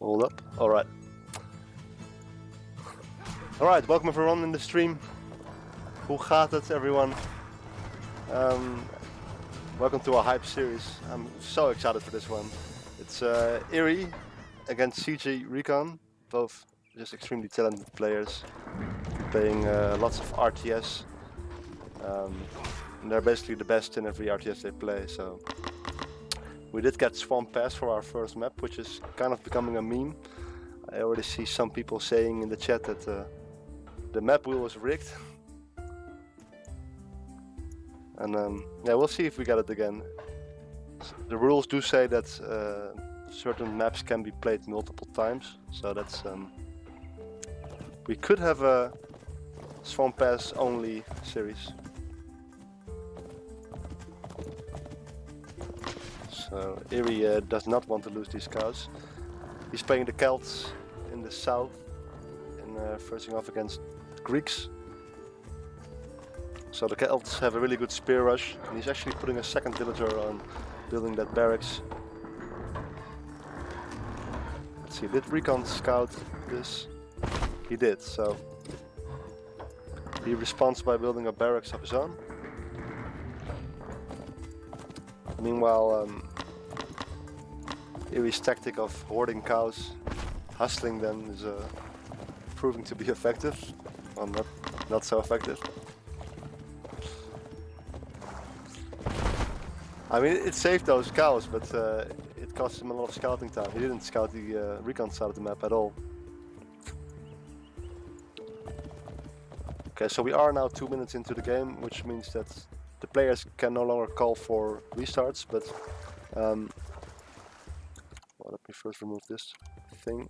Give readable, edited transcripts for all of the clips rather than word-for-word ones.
Hold up. Alright. Alright, welcome everyone in the stream. Hoe gaat het, everyone? Welcome to our hype series. I'm so excited for this one. It's Eery against CG Recon. Both just extremely talented players. Playing lots of RTS. And they're basically the best in every RTS they play, so... We did get Swamp Pass for our first map, which is kind of becoming a meme. I already see some people saying in the chat that the map wheel was rigged. And yeah, we'll see if we get it again. The rules do say that certain maps can be played multiple times, so that's... we could have a Swamp Pass only series. So Eery does not want to lose these cows. He's playing the Celts in the south and facing off against Greeks. So the Celts have a really good spear rush, and he's actually putting a second villager on building that barracks. Let's see, did Recon scout this? He did, so he responds by building a barracks of his own. Meanwhile, Eery's tactic of hoarding cows, hustling them, is proving to be effective. Well, not so effective. I mean, it saved those cows, but it cost him a lot of scouting time. He didn't scout the recon side of the map at all. Okay, so we are now 2 minutes into the game, which means that the players can no longer call for restarts, but well, let me first remove this thing.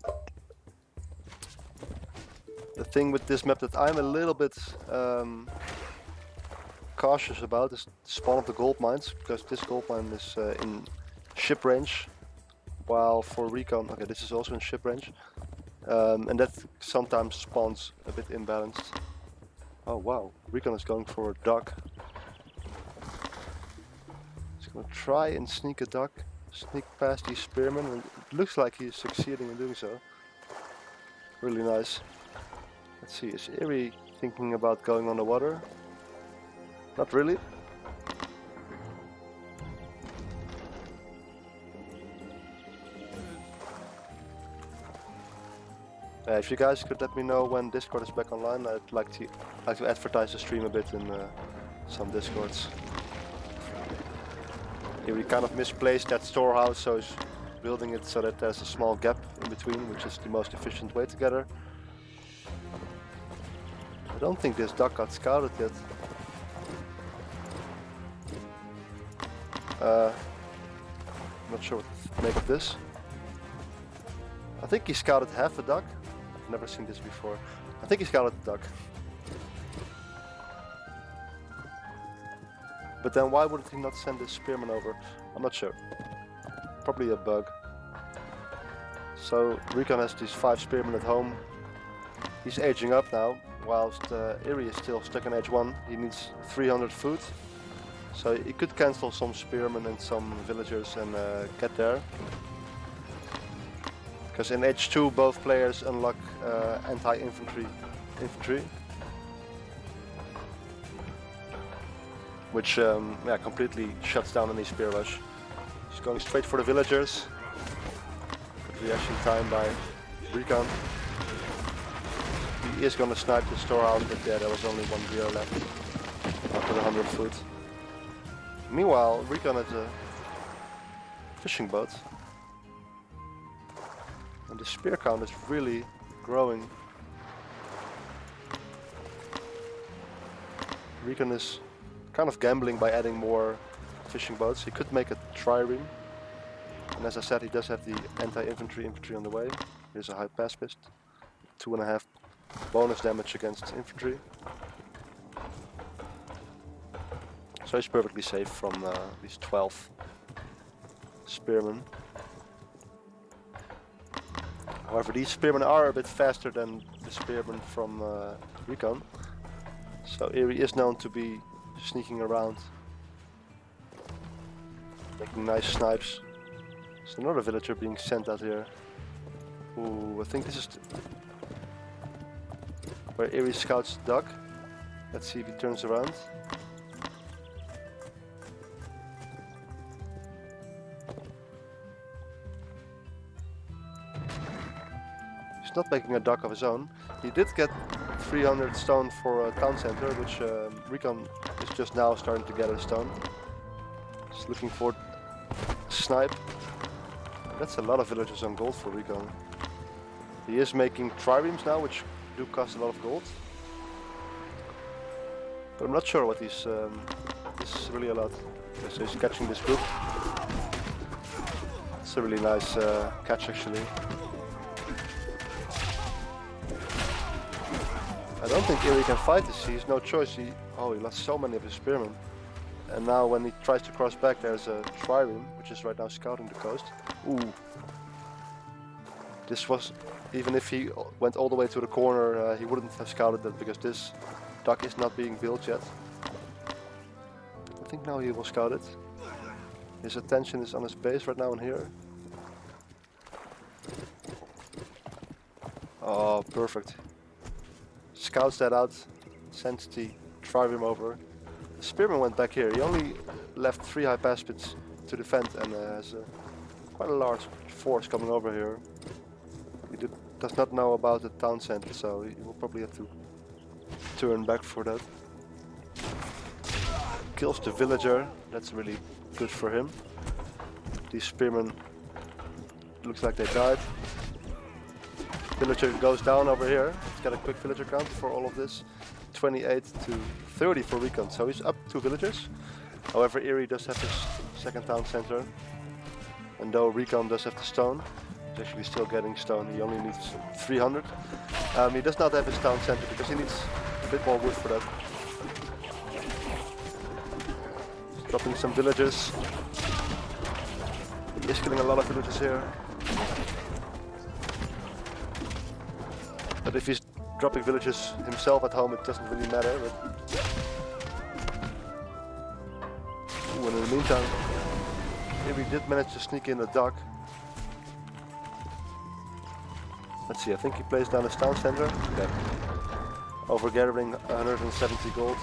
The thing with this map that I'm a little bit cautious about is the spawn of the gold mines, because this gold mine is in ship range, while for Recon, okay, this is also in ship range, and that sometimes spawns a bit imbalanced. Oh wow, Recon is going for a duck. He's gonna try and sneak a duck, sneak past these spearmen, and it looks like he's succeeding in doing so. Really nice. Let's see, is Eery thinking about going on the water? Not really. If you guys could let me know when Discord is back online, I'd like to advertise the stream a bit in some Discords. Here we kind of misplaced that storehouse, so he's building it so that there's a small gap in between, which is the most efficient way to get her. I don't think this duck got scouted yet. Not sure what to make of this. I think he scouted half a duck. I've never seen this before. I think he scouted the duck. But then why would he not send this spearman over? I'm not sure. Probably a bug. So Recon has these 5 spearmen at home. He's aging up now, whilst Eery is still stuck in age 1. He needs 300 food. So he could cancel some spearmen and some villagers and get there. Because in age 2 both players unlock anti-infantry which yeah, completely shuts down any spear rush. He's going straight for the villagers. Good reaction time by Recon. He is going to snipe the storehouse, but yeah, there was only 1 gear left after the 100 foot. Meanwhile, Recon has a fishing boat. And the spear count is really growing. Recon is kind of gambling by adding more fishing boats. He could make a trireme. And as I said, he does have the anti-infantry on the way. Here's a high pacifist. 2.5 bonus damage against infantry. So he's perfectly safe from these 12 spearmen. However, these spearmen are a bit faster than the spearmen from Recon. So Eery is known to be sneaking around, making nice snipes. There's another villager being sent out here. Ooh, I think this is where Eery scouts the duck. Let's see if he turns around. He's not making a duck of his own. He did get 300 stone for a town center, which Recon is just now starting to gather stone. He's looking for snipe. That's a lot of villagers on gold for Recon. He is making triremes now, which do cost a lot of gold. But I'm not sure what he's... this is really a lot. Okay, so he's catching this group. It's a really nice catch actually. I don't think Eery can fight this. He has no choice. He lost so many of his spearmen. And now when he tries to cross back, there's a trireme, which is right now scouting the coast. Ooh. This was, even if he went all the way to the corner, he wouldn't have scouted that because this dock is not being built yet. I think now he will scout it. His attention is on his base right now and here. Oh, perfect. Scouts that out, sends the trireme over. The spearman went back here. He only left 3 high pass pits to defend and has quite a large force coming over here. He does not know about the town center, so he will probably have to turn back for that. Kills the villager. That's really good for him. These spearmen looks like they died. Villager goes down over here. He's got a quick villager count for all of this. 28 to 30 for Recon, so he's up 2 villagers. However, Eery does have his second town center. And though Recon does have the stone, he's actually still getting stone. He only needs 300. He does not have his town center because he needs a bit more wood for that. He's dropping some villagers. He is killing a lot of villagers here. But if he's dropping villages himself at home, it doesn't really matter. But... Ooh, and in the meantime, Eery did manage to sneak in a dock. Let's see, I think he plays down his town center. Yeah. Over gathering 170 gold.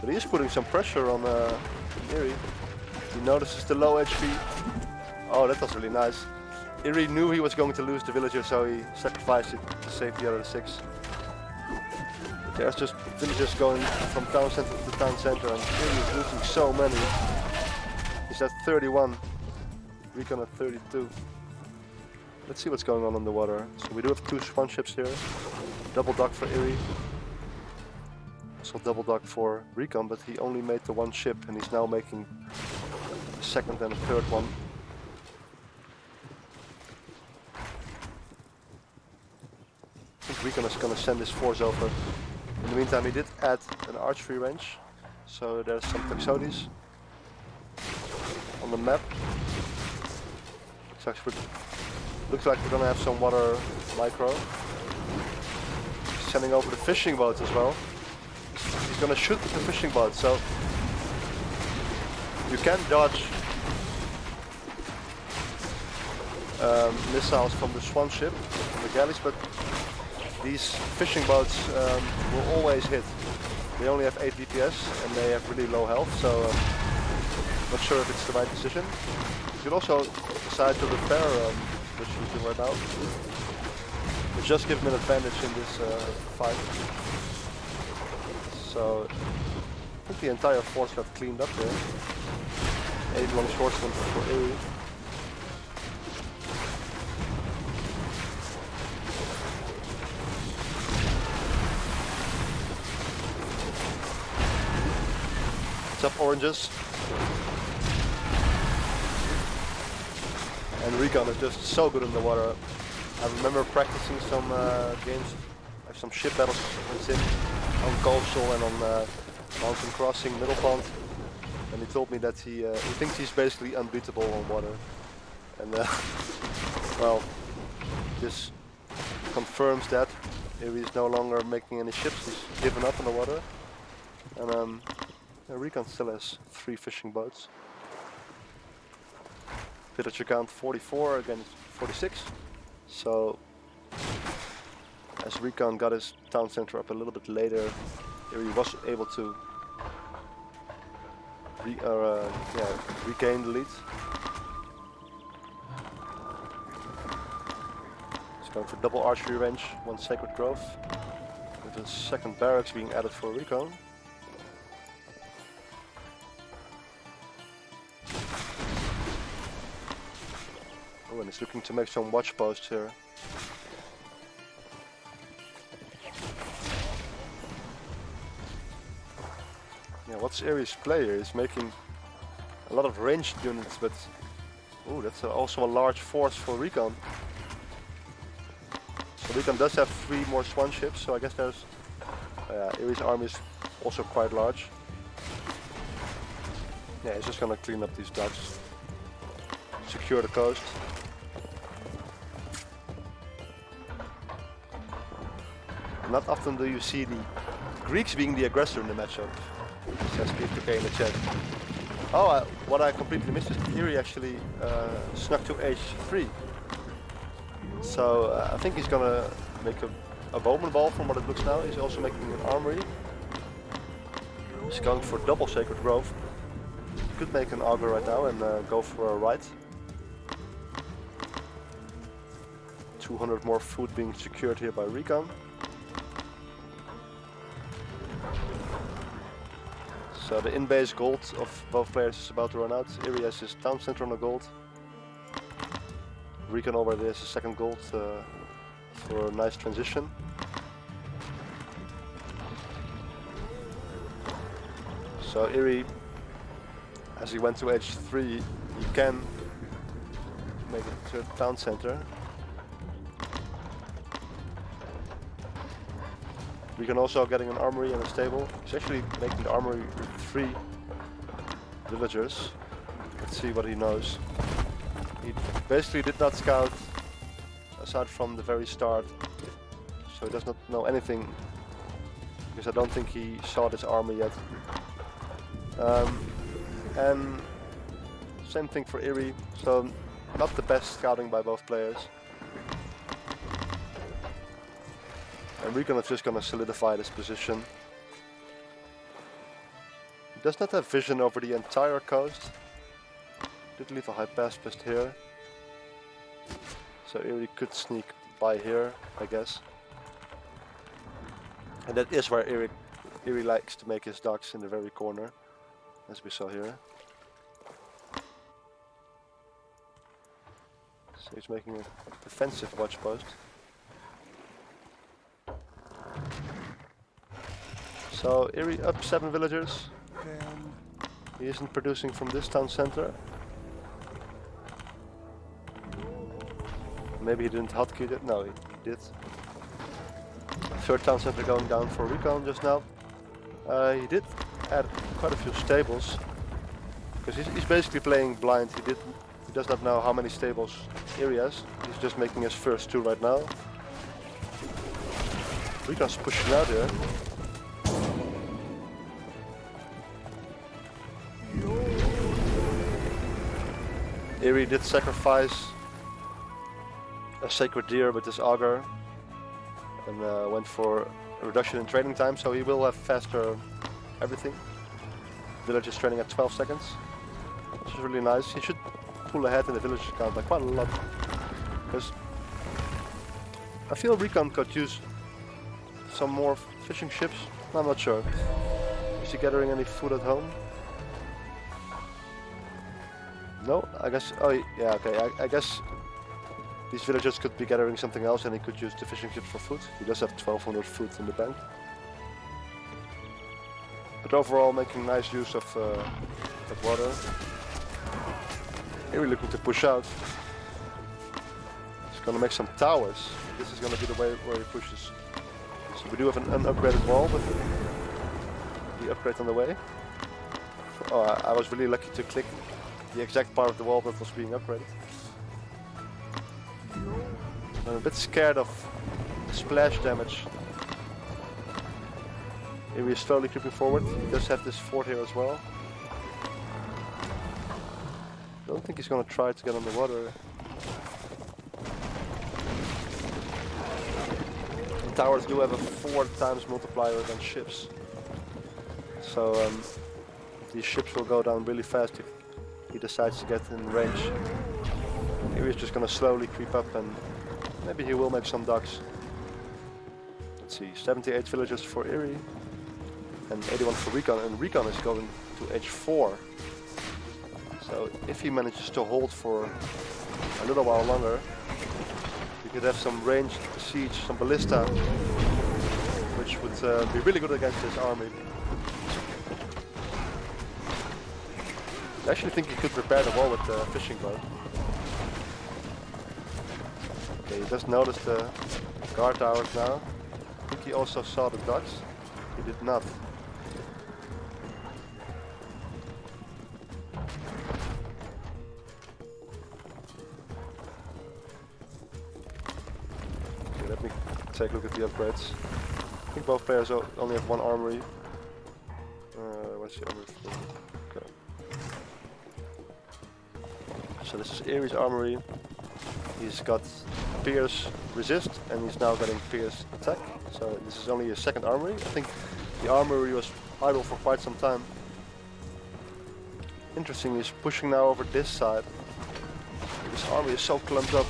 But he is putting some pressure on Eery. He notices the low HP. Oh, that was really nice. Eery knew he was going to lose the villager, so he sacrificed it to save the other 6. But there's just villagers going from town center to town center, and Eery is losing so many. He's at 31, Recon at 32. Let's see what's going on the water. So we do have 2 swan ships here. Double dock for Eery. Also double dock for Recon, but he only made the 1 ship, and he's now making a second and a third one. I think Recon is going to send his force over. In the meantime, he did add an archery range, so there's some Taxonis on the map. Looks like we're going to have some water micro. Sending over the fishing boats as well. He's going to shoot the fishing boat, so you can dodge missiles from the swan ship, from the galleys, but these fishing boats will always hit. They only have 8 DPS and they have really low health, so not sure if it's the right decision. You could also decide to repair which he's doing right now. But just give him an advantage in this fight. So I think the entire force got cleaned up there. 8 long swordsmen for Eery. Up oranges, and Recon is just so good in the water. I remember practicing some games, like some ship battles with him on Coastal and on Mountain Crossing, Middle Pond, and he told me that he thinks he's basically unbeatable on water. And well, this confirms that. Eery is no longer making any ships, he's given up on the water. And Recon still has 3 fishing boats. Villager count 44 against 46. So as Recon got his town center up a little bit later, Eery was able to regain the lead. He's going for double archery range, one Sacred Grove, with a second barracks being added for Recon. Oh, and he's looking to make some watch posts here. Yeah, what's Eery's player? He's making a lot of ranged units, but oh, that's also a large force for Recon. So Recon does have 3 more swan ships, so I guess there's Eery's army is also quite large. Yeah, he's just gonna clean up these docks, secure the coast. Not often do you see the Greeks being the aggressor in the matchup, says P2K in the chat. Oh, what I completely missed is Eery actually snuck to H3. So I think he's gonna make a bowman ball from what it looks now. He's also making an armory. He's going for double Sacred Grove. Could make an auger right now and go for a right. 200 more food being secured here by Recon. So the in-base gold of both players is about to run out. Eery has his town center on the gold. Recon already has a second gold for a nice transition. So Eery, as he went to H3, he can make it to the town center. Recon also getting an armory and a stable. He's actually making the armory with 3 villagers. Let's see what he knows. He basically did not scout aside from the very start, so he does not know anything, because I don't think he saw this army yet. And same thing for Eery, so not the best scouting by both players. And Recon is just gonna solidify this position. He does not have vision over the entire coast. Did leave a high pass just here. So Eery could sneak by here, I guess. And that is where Eery likes to make his docks, in the very corner, as we saw here. So he's making a defensive watch post. So Eery up 7 villagers. He isn't producing from this town center. Maybe he didn't hotkey it. No, he did. 3rd town center going down for Recon just now. He did add quite a few stables, because he's basically playing blind. He does not know how many stables Eery has. He's just making his first 2 right now. Recon's pushing out here. Eery did sacrifice a sacred deer with this auger and went for a reduction in training time, so he will have faster everything. Village is training at 12 seconds, which is really nice. He should pull ahead in the village count by quite a lot, because I feel Recon could use some more fishing ships. I'm not sure. Is he gathering any food at home? No, I guess. Oh yeah, okay. I guess these villagers could be gathering something else, and he could use the fishing ship for food. He does have 1200 food in the bank. But overall, making nice use of that water. Here we're looking to push out. He's gonna make some towers. This is gonna be the way where he pushes. So we do have an unupgraded wall, but the upgrade on the way. Oh, I was really lucky to click the exact part of the wall that was being upgraded. I'm a bit scared of splash damage. Here we are slowly creeping forward. He does have this fort here as well. Don't think he's gonna try to get on the water. towers do have a 4 times multiplier than ships. So these ships will go down really fast if he decides to get in range. Eery's just gonna slowly creep up and maybe he will make some docks. Let's see, 78 villagers for Eery and 81 for Recon, and Recon is going to H4. So if he manages to hold for a little while longer, we could have some ranged siege, some ballista, which would be really good against this army. I actually think he could repair the wall with the fishing boat. Okay, he just noticed the guard towers now. I think he also saw the docks. He did not. Okay, let me take a look at the upgrades. I think both players only have one armory. What's the armory for? Okay. So this is Eery's armory. He's got Pierce resist and he's now getting Pierce attack. So this is only his second armory. I think the armory was idle for quite some time. Interesting, he's pushing now over this side. This army is so clumped up.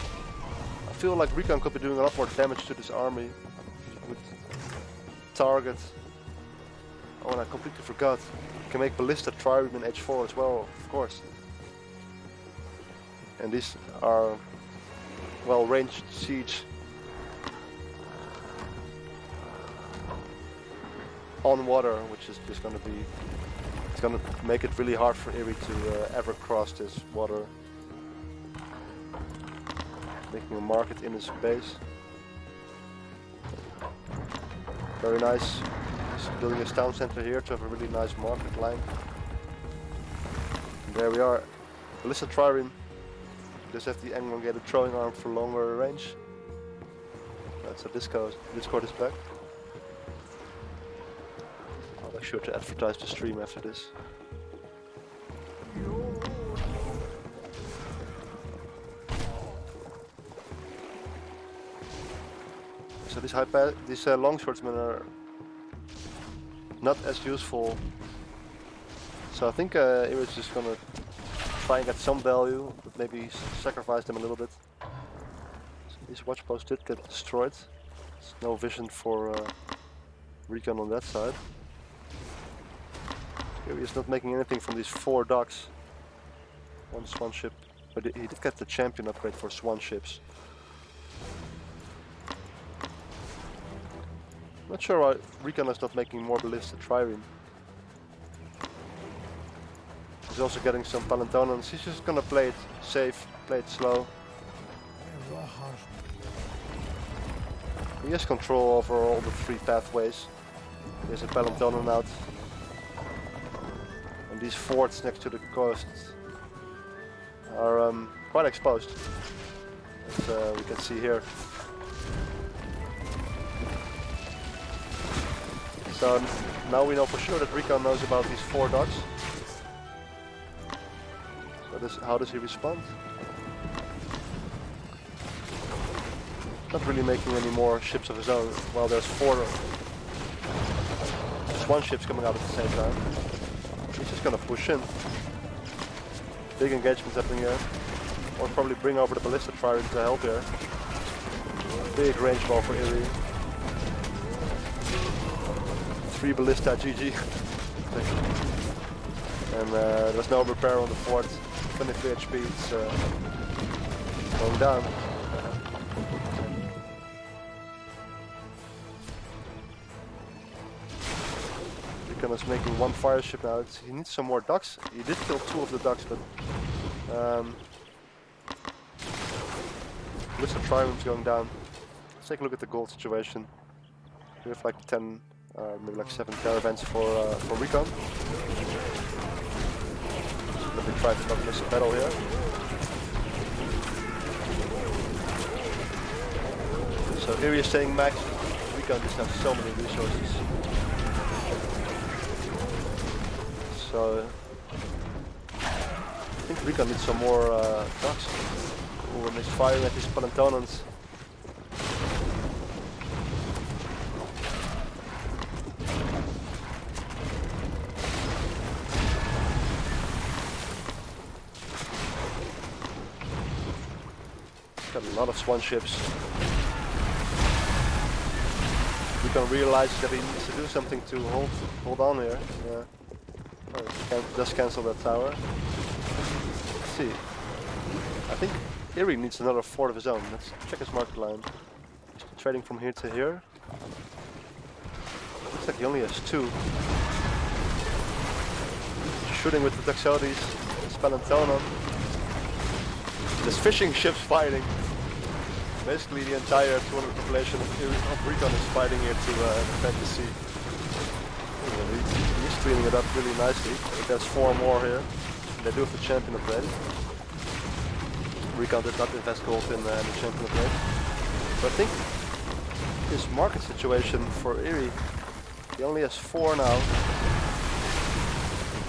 I feel like Recon could be doing a lot more damage to this army with target. Oh, and I completely forgot. You can make ballista trireme in H4 as well, of course. And these are well ranged siege on water, which is just going to be, it's going to make it really hard for Eery to ever cross this water. Making a market in his base. Very nice. He's building his town center here to have a really nice market line. And there we are. Ballista trireme. Just have the elongated throwing arm for longer range. Right, so Discord is back. I'll make sure to advertise the stream after this. So these longswordsmen are not as useful. So I think Eery's just gonna try and get some value, but maybe sacrifice them a little bit. So these watchposts did get destroyed. There's no vision for Recon on that side. Eery is not making anything from these 4 docks. One swan ship, but he did get the champion upgrade for swan ships. Not sure why Recon is not making more ballista trireme. He's also getting some Palantonans. He's just gonna play it safe, play it slow. He has control over all the 3 pathways. There's a Palantonan out. And these forts next to the coast are quite exposed, as we can see here. So now we know for sure that Recon knows about these 4 docks. So how does he respond? Not really making any more ships of his own. Well, there's 4 swan ships coming out at the same time. He's just gonna push in. Big engagements happening here. Or probably bring over the ballista trireme to help here. Big range ball for Eery. 3 ballista, GG. And there's no repair on the fort. 23 HP, it's going down. Recon is making 1 fire ship now. He needs some more docks. He did kill 2 of the docks, but ballista trireme's going down. Let's take a look at the gold situation. We have like 10, maybe like 7 caravans for Recon. Let me try to not miss a battle here. So Eery is staying max. Recon just have so many resources. So I think Recon needs some more docks. Ooh, and he's firing at these Palantonans. Got a lot of swan ships. Recon realizes that he needs to do something to hold on here. Yeah. Oh, does cancel that tower. Let's see. I think Eery needs another fort of his own. Let's check his market line. He's trading from here to here. Looks like he only has 2. Shooting with the Duxotes, Spellantonum. There's fishing ships fighting. Basically the entire 200 population of Recon is fighting here to defend the sea. He's cleaning it up really nicely. I think there's 4 more here. They do have the champion of red. Recon did not invest gold in the champion of red. But I think his market situation for Eery, he only has 4 now.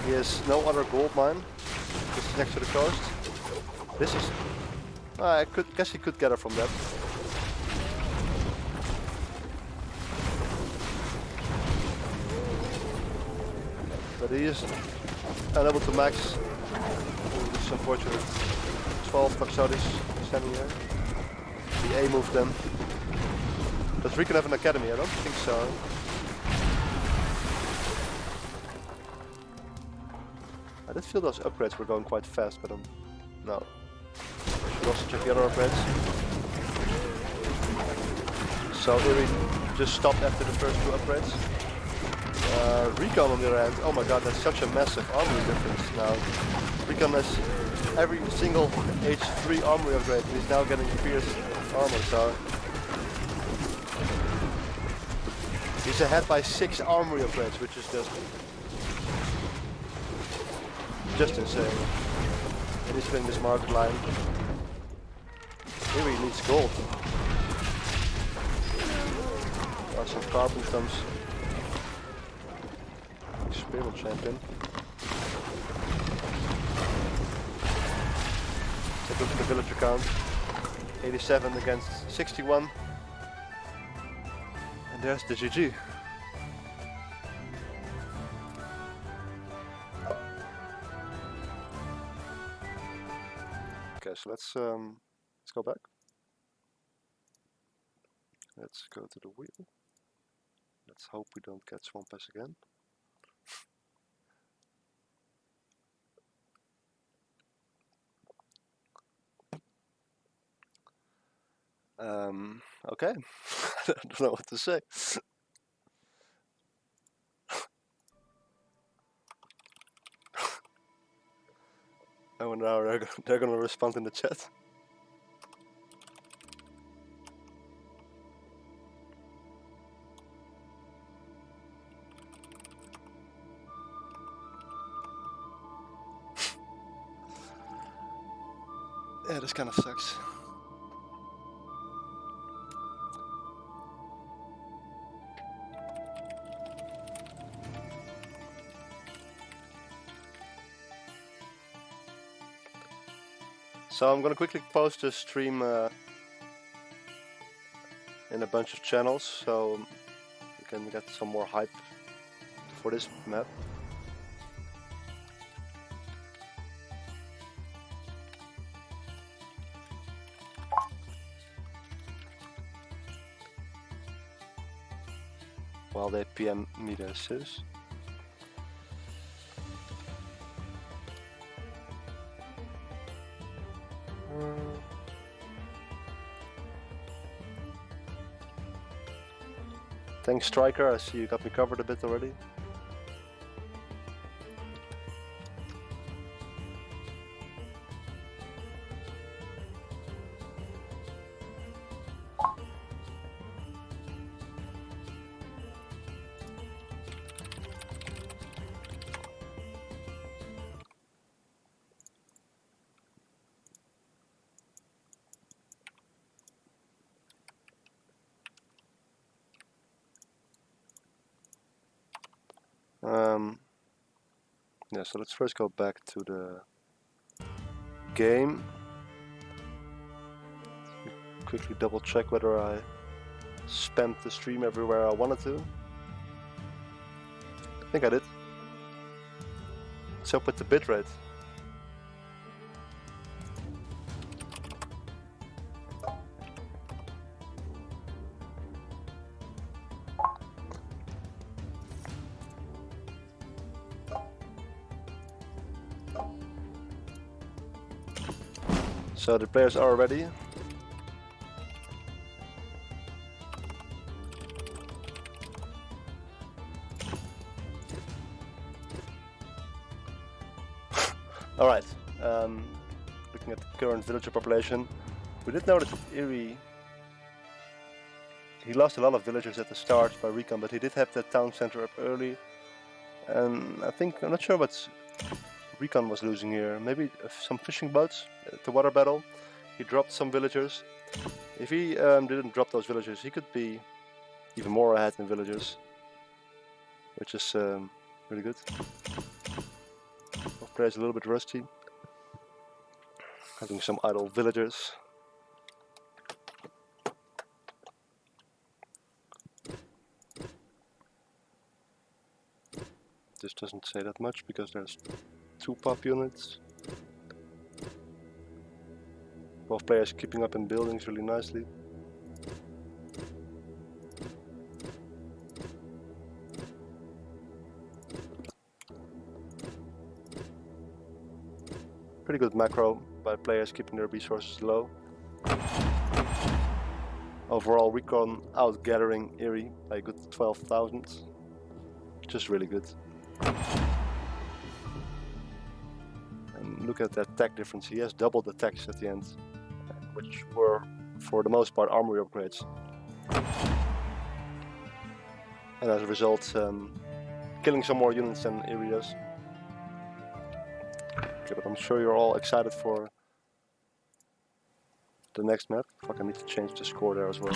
He has no other gold mine. This is next to the coast. This is... I guess he could get her from that. But he is unable to max. This is unfortunate. 12 Duxotes standing here. The A moved them. Does Recon have an academy? I don't think so. I did feel those upgrades were going quite fast, but no. Should also check the other upgrades. So Eery just stopped after the first 2 upgrades. Recon on the other hand, oh my god, that's such a massive armory difference now. Recon has every single H3 armory upgrade and he's now getting fierce armor, so... He's ahead by 6 armory upgrades, which is just insane. And he's filling this market line. Eery needs gold. Some carbon comes. Experimental champion. Take a look at the villager count. 87 against 61. And there's the GG. Okay, so let's go back. Let's go to the wheel. Let's hope we don't get swamp pass again. Okay. I don't know what to say. I wonder how they're gonna respond in the chat. Yeah, this kind of sucks. So I'm gonna quickly post a stream in a bunch of channels, so you can get some more hype for this map. While they PM me the assist. Thanks, Striker. I see you got me covered a bit already. Yeah, so let's first go back to the game. Quickly double check whether I spammed the stream everywhere I wanted to. I think I did. What's up with the bitrate? So the players are ready. Alright, looking at the current villager population, we did know that Eery, he lost a lot of villagers at the start by recon, but he did have that town center up early. And I think, I'm not sure what recon was losing here, maybe some fishing boats at the water battle. He dropped some villagers. If he didn't drop those villagers, he could be even more ahead in villagers, which is really good. Both players a little bit rusty, having some idle villagers. This doesn't say that much because there's 2 pop units. Both players keeping up in buildings really nicely. Pretty good macro by players keeping their resources low. Overall recon out-gathering Eery by a good 12,000. Just really good. And look at that tech difference. He has doubled the techs at the end, which were for the most part armory upgrades. And as a result, killing some more units than Eery does. Okay, but I'm sure you're all excited for the next map. Fuck, I need to change the score there as well.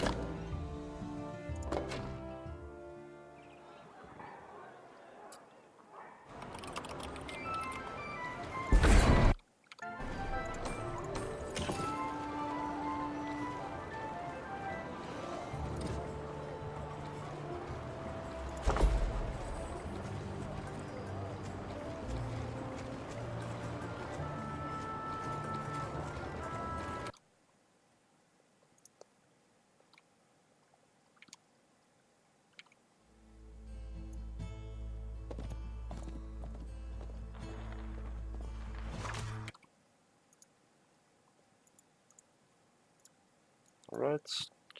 Alright,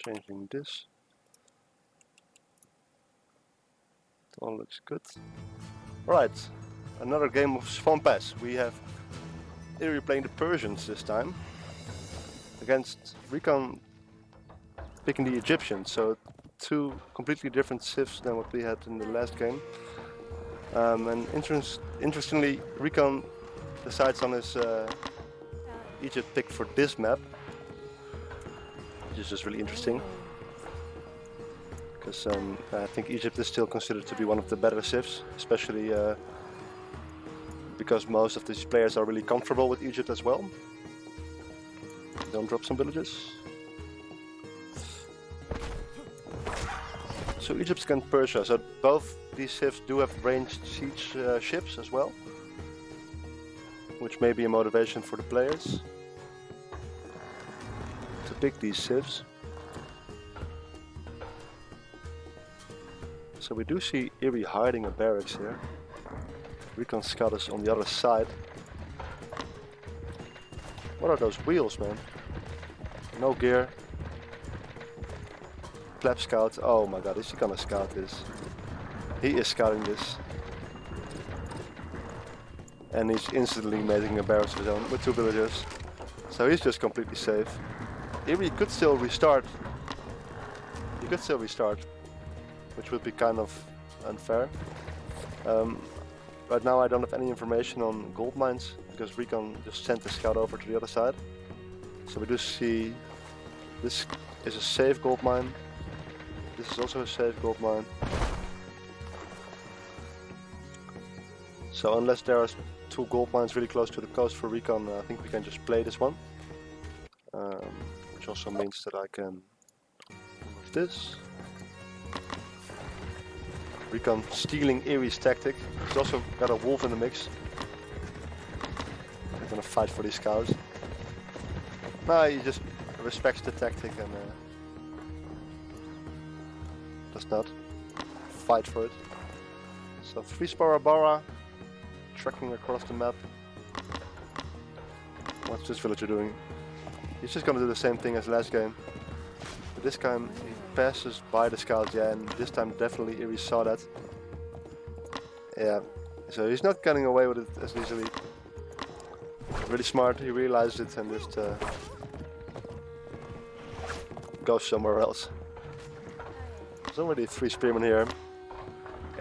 changing this. It all looks good. Alright, another game of Swamp Pass. We have Eery playing the Persians this time. Against Recon picking the Egyptians, so 2 completely different civs than what we had in the last game. And interestingly, Recon decides on his Egypt pick for this map. Which is just really interesting, because I think Egypt is still considered to be one of the better civs, especially because most of these players are really comfortable with Egypt as well. Don't drop some villages. So Egypt against Persia, so both these civs do have ranged siege ships as well, which may be a motivation for the players to pick these civs. So we do see Eery hiding a barracks here. Recon scout is on the other side. What are those wheels, man? No gear. Clap scout. Oh my god, is he gonna scout this? He is scouting this. And he's instantly making a barracks of his own with 2 villagers. So he's just completely safe. Eery could still restart. He could still restart, which would be kind of unfair. Right now I don't have any information on gold mines, because Recon just sent the scout over to the other side. So we do see this is a safe gold mine. This is also a safe gold mine. So unless there are 2 gold mines really close to the coast for Recon, I think we can just play this one. Which also means that I can move this. Recon stealing Eery's tactic. He's also got a wolf in the mix. I'm gonna fight for these cows. No, he just respects the tactic and does not fight for it. So 3 Sparabara tracking across the map. What's this villager doing? He's just gonna do the same thing as last game. But this time he passes by the scout, yeah, and this time definitely Eery saw that. Yeah, so he's not getting away with it as easily. Really smart, he realized it and just goes somewhere else. There's already 3 spearmen here.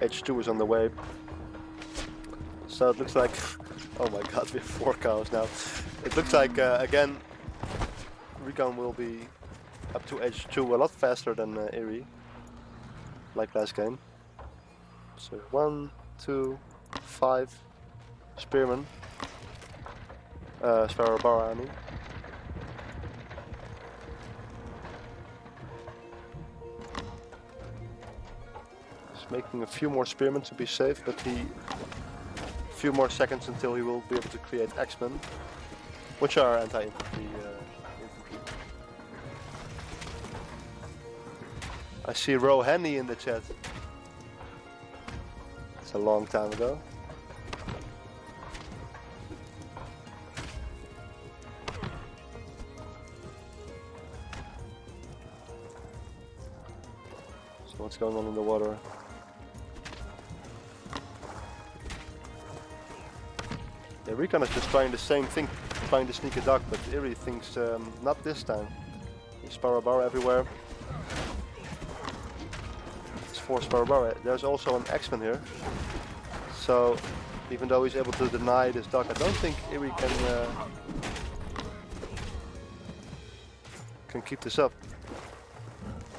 H2 is on the way. So it looks like, oh my god, we have 4 cows now. It looks like, again, Recon will be up to H2 a lot faster than Eery, like last game. So 1, 2, 5 spearmen. Sparrowbar, I mean. He's making a few more spearmen to be safe, but a few more seconds until he will be able to create X-Men, which are anti-infantry infantry. I see Rohani in the chat. It's a long time ago. So what's going on in the water? Yeah, Recon is just trying the same thing, trying to sneak a duck, but Eery thinks not this time. There's Sparrowbar everywhere. It's 4 Sparrowbar. There's also an X-Men here. So even though he's able to deny this duck, I don't think Eery can keep this up.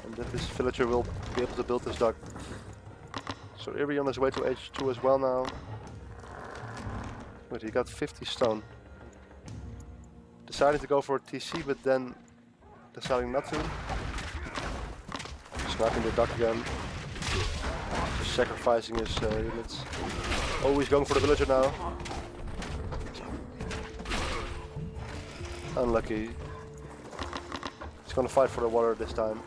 And that this villager will be able to build this duck. So Eery on his way to H2 as well now. But he got 50 stone. Decided to go for a TC, but then deciding not to. Sniping the duck again. Just sacrificing his units. Oh, he's going for the villager now. Unlucky. He's gonna fight for the water this time.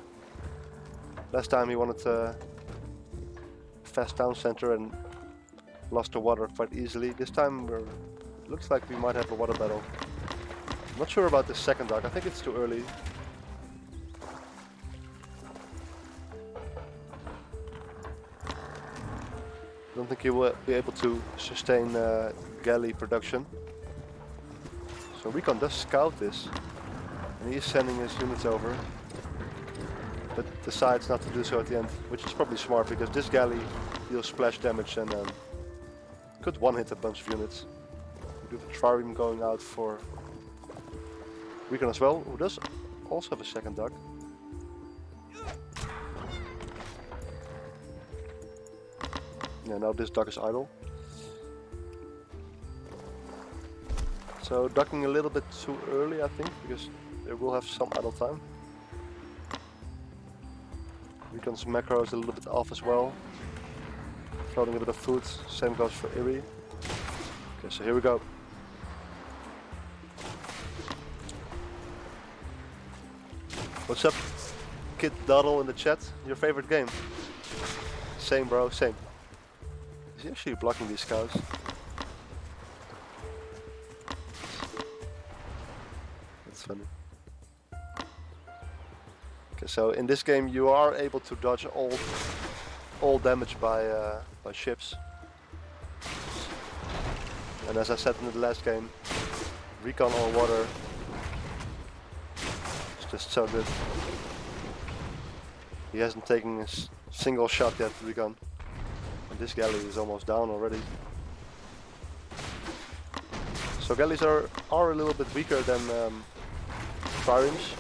Last time he wanted a fast town center and lost the water quite easily. This time it looks like we might have a water battle. I'm not sure about the second duck. I think it's too early. I don't think he will be able to sustain galley production. So Recon does scout this. And he is sending his units over. But decides not to do so at the end, which is probably smart because this galley deals splash damage and could one-hit a bunch of units. We do the trireme going out for Recon as well, who does also have a second duck. Yeah, now this duck is idle. So ducking a little bit too early, I think, because they will have some idle time. Recon's macro is a little bit off as well. Throwing a bit of food, same goes for Eery. Okay, so here we go. What's up, Kid Doddle in the chat? Your favorite game? Same, bro, same. Is he actually blocking these scouts? That's funny. Okay, so in this game you are able to dodge all damage by ships. And as I said in the last game, Recon on water is just so good. He hasn't taken a single shot yet, Recon. And this galley is almost down already. So galleys are a little bit weaker than triremes.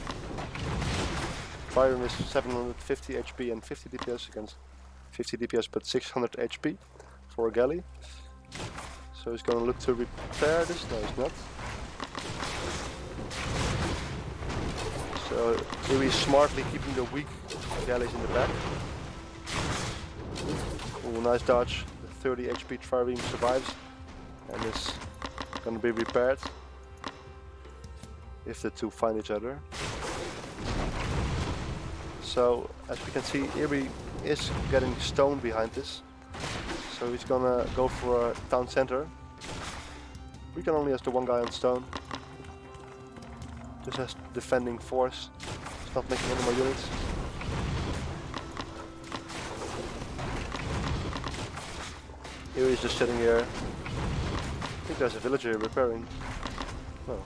Trireme is 750 HP and 50 DPS against 50 DPS but 600 HP for a galley. So he's going to look to repair this. No, he's not. So Eery smartly keeping the weak galleys in the back. Ooh, nice dodge. The 30 HP trireme survives and is going to be repaired if the two find each other. So as we can see, Eery is getting stone behind this. So he's gonna go for a town center. Recon only has the one guy on stone. Just has defending force. It's not making any more units. Eery's just sitting here. I think there's a villager repairing. No.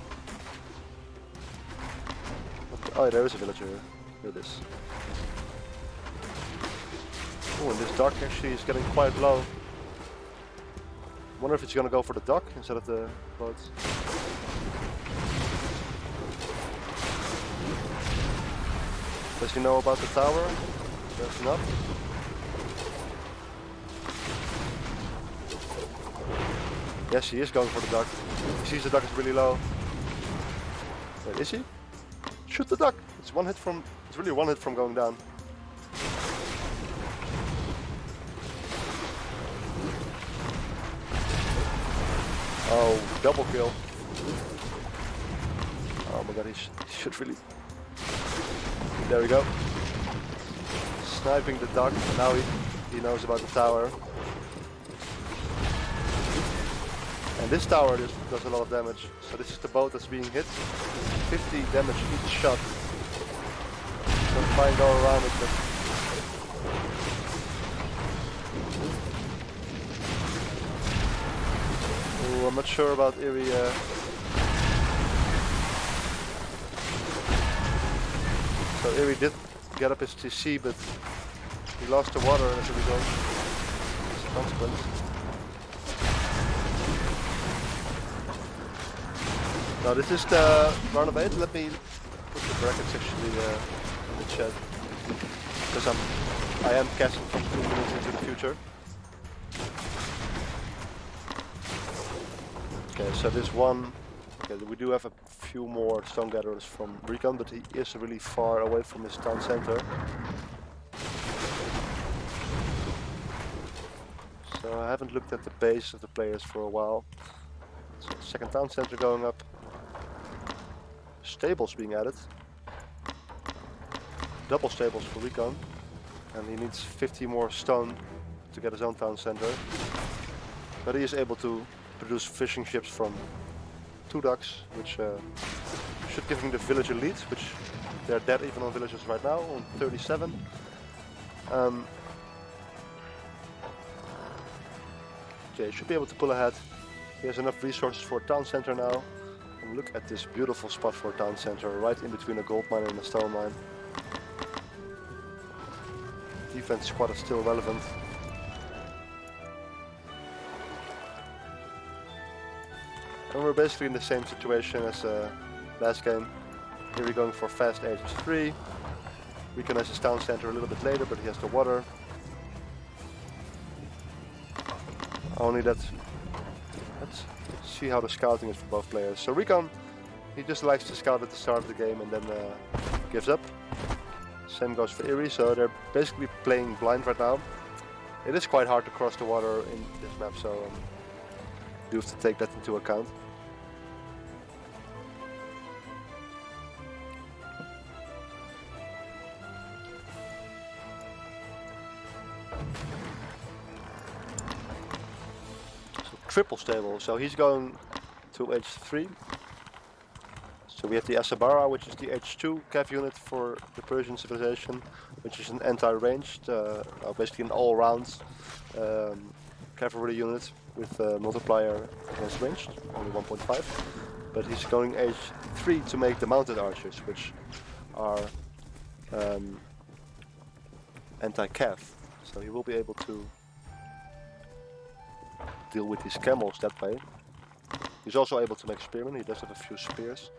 Oh, there is a villager. Here it is. Oh, and this dock actually is getting quite low. Wonder if it's gonna go for the dock instead of the boats. Does he know about the tower? That's enough. Yes, he is going for the duck. He sees the duck is really low. Wait, is he? Shoot the duck! It's one hit from. It's really one hit from going down. Oh, double kill. Oh my god, he should really. There we go. Sniping the duck. Now he knows about the tower. And this tower does a lot of damage. So this is the boat that's being hit. 50 damage each shot. So try and go around it, but ooh, I'm not sure about Eery. So Eery did get up his TC, but he lost the water as a result. As a consequence. Now this is the round of 8. Let me put the brackets actually in the chat, because I am casting from 2 minutes into the future. Okay, so this one. Okay, we do have a few more stone gatherers from Recon, but he is really far away from his town center. So I haven't looked at the base of the players for a while. So second town center going up. Stables being added. Double stables for Recon. And he needs 50 more stone to get his own town center. But he is able to produce fishing ships from 2 docks, which should give him the villager lead, which they're dead even on villagers right now, on 37. Okay, should be able to pull ahead. He has enough resources for a town center now. And look at this beautiful spot for a town center, right in between a gold mine and a stone mine. Defense squad is still relevant. And we're basically in the same situation as last game. Here we're going for fast H3. Recon has his town center a little bit later, but he has the water. Only that. Let's see how the scouting is for both players. So Recon, he just likes to scout at the start of the game and then gives up. Same goes for Eery, so they're basically playing blind right now. It is quite hard to cross the water in this map, so you have to take that into account. Triple stable, so he's going to H3. So we have the Asabara, which is the H2 cav unit for the Persian civilization, which is an anti-ranged, basically an all-round cavalry unit with multiplier against ranged, only 1.5. But he's going H3 to make the mounted archers, which are anti-cav. So he will be able to deal with these camels that way. He's also able to make spearmen. He does have a few spears.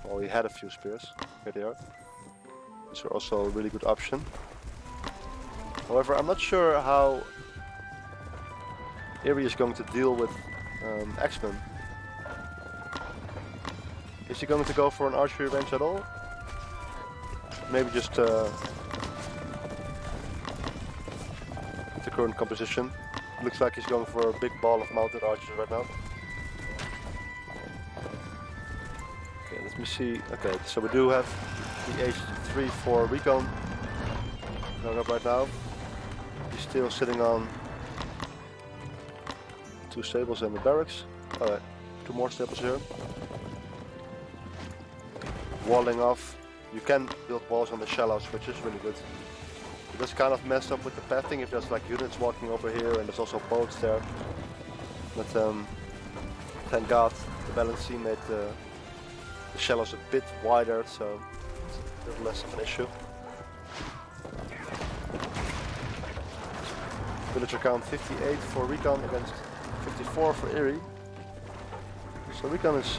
Well, he had a few spears. Here they are. These are also a really good option. However, I'm not sure how Eery is going to deal with X-Men. Is he going to go for an archery range at all? Maybe just the current composition. Looks like he's going for a big ball of mounted archers right now. Okay, let me see. Okay, so we do have the H3 for Recon going up right now. He's still sitting on 2 stables and the barracks. Alright, 2 more stables here. walling off. You can build walls on the shallows, which is really good. It does kind of mess up with the pathing if there's like units walking over here and there's also boats there. But thank God the balance C made the shallows a bit wider, so it's a little less of an issue. Villager count 58 for Recon against 54 for Eery. So Recon is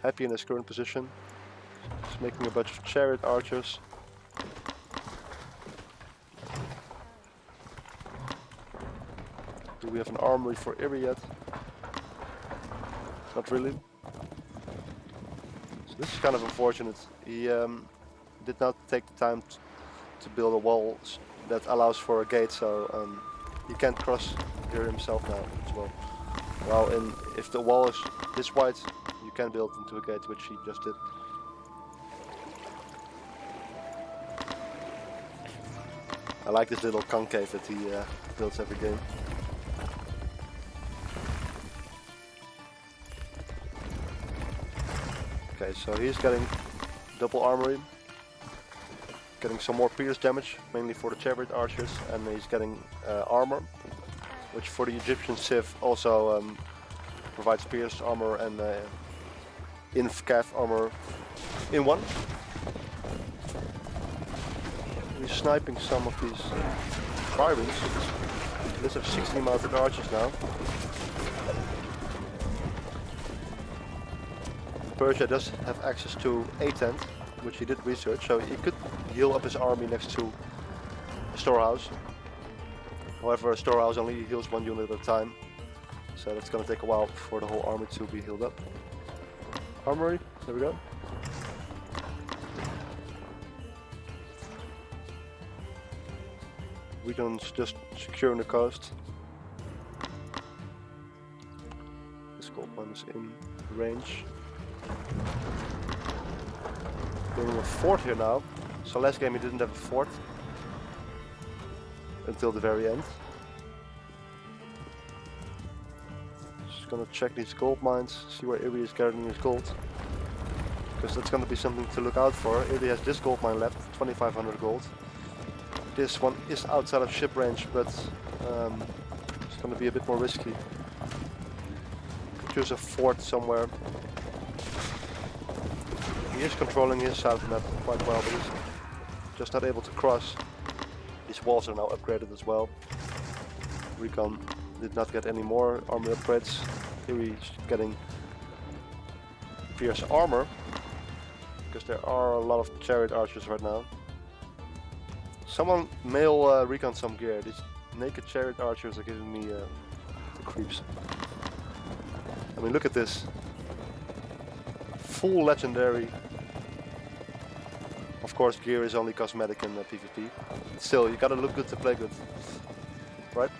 happy in his current position. He's making a bunch of chariot archers. Do we have an armory for Eery yet? Not really. So this is kind of unfortunate. He did not take the time to build a wall that allows for a gate, so he can't cross here himself now as well. Well, if the wall is this wide, you can build into a gate, which he just did. I like this little concave that he builds every game. Okay, so he's getting double armory, getting some more pierce damage, mainly for the chariot archers, and he's getting armor, which for the Egyptian Civ also provides pierce armor and inf calf armor in one. He's sniping some of these tribunes. Let's have 16 mounted archers now. Persia does have access to a tent, which he did research, so he could heal up his army next to a storehouse. However, a storehouse only heals one unit at a time, so that's gonna take a while for the whole army to be healed up. Armory, there we go. Recon's just securing the coast. This gold one is in range. Building a fort here now. So last game he didn't have a fort until the very end. Just gonna check these gold mines, see where Eery is gathering his gold, because that's gonna be something to look out for. Eery has this gold mine left, 2500 gold. This one is outside of ship range, but it's gonna be a bit more risky. Could use a fort somewhere. He is controlling his side of the map quite well, but he's just not able to cross. These walls are now upgraded as well. Recon did not get any more armor upgrades. Eery is getting fierce armor, because there are a lot of chariot archers right now. Someone mail Recon some gear. These naked chariot archers are giving me the creeps. I mean, look at this. Full legendary. Of course, gear is only cosmetic in PvP. Still, you gotta look good to play good, right?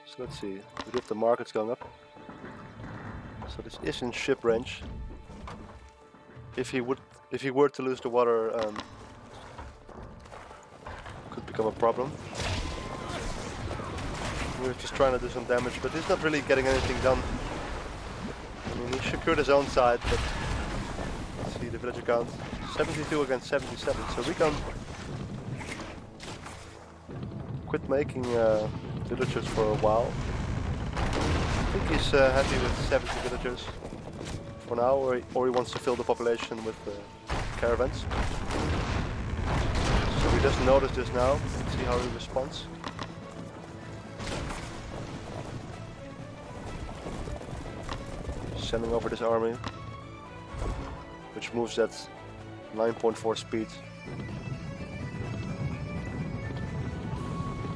So let's see. We have the markets going up. So this is in ship range. If he were to lose the water, could become a problem. We're just trying to do some damage, but he's not really getting anything done. I mean, he secured his own side, but let's see the villager count. 72 against 77, so Recon quit making villagers for a while. I think he's happy with 70 villagers for now, or he wants to fill the population with caravans. So we just noticed this now, let's see how he responds. Sending over this army, which moves at 9.4 speed.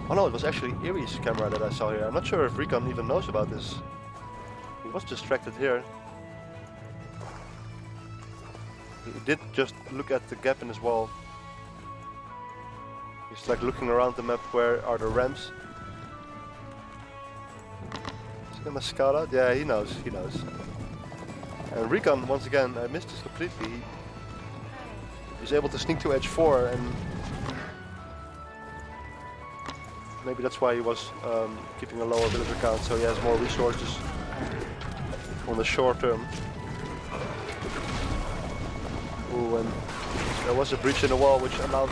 Oh no, it was actually Eery's camera that I saw here. I'm not sure if Recon even knows about this. He was distracted here. He did just look at the gap in his wall. He's like looking around the map, where are the ramps? Is he gonna scout out? Yeah, he knows, he knows. And Recon, once again, I missed this completely. He's able to sneak to edge 4 and Maybe that's why he was keeping a lower villager count, so he has more resources on the short term. Ooh, and there was a breach in the wall which allowed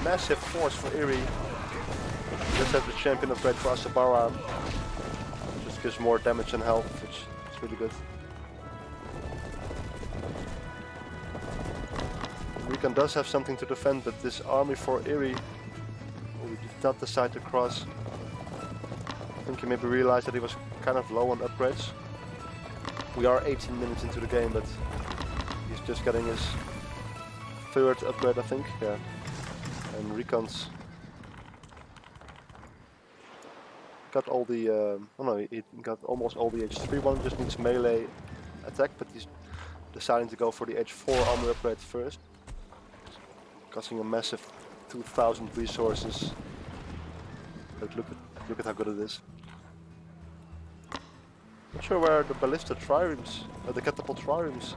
massive force for Eery. Just have the champion upgrade for Asabara. Just gives more damage and health, which is really good. Recon does have something to defend, but this army for Eery, who did not decide to cross. I think he maybe realized that he was kind of low on upgrades. We are 18 minutes into the game, but he's just getting his third upgrade, I think. Yeah. And Recon's got all the, oh no, he got almost all the H3 one, just needs melee attack, but he's deciding to go for the H4 armor upgrade first. Costing a massive 2,000 resources. But look at how good it is. Not sure where the ballista triremes, the catapult triremes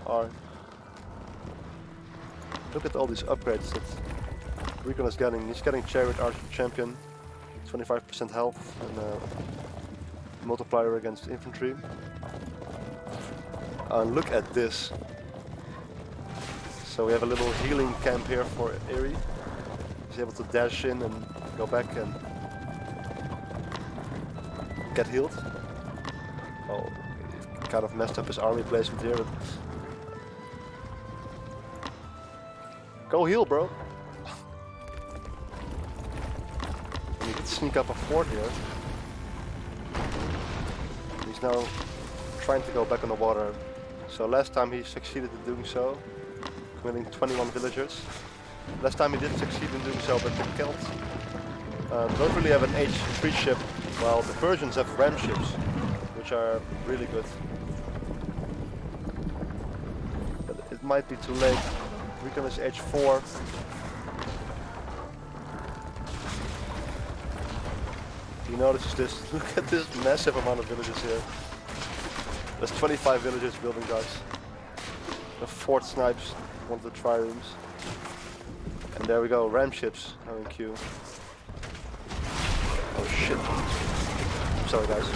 are. Look at all these upgrades that Recon is getting. He's getting Chariot Archer Champion, 25% health and multiplier against infantry. And look at this. So we have a little healing camp here for Eery. He's able to dash in and go back and get healed. Oh, he kind of messed up his army placement here, but go heal, bro. And he can sneak up a fort here. He's now trying to go back on the water. So last time he succeeded in doing so, committing 21 villagers. Last time he did succeed in doing so, but the Celts don't really have an H3 ship, while the Persians have ram ships, which are really good. But it might be too late. Recon is H4. He notices this. Look at this massive amount of villagers here. There's 25 villagers building, guys. The fort snipes one of the triremes. And there we go, ram ships are in queue. Oh shit. I'm sorry, guys.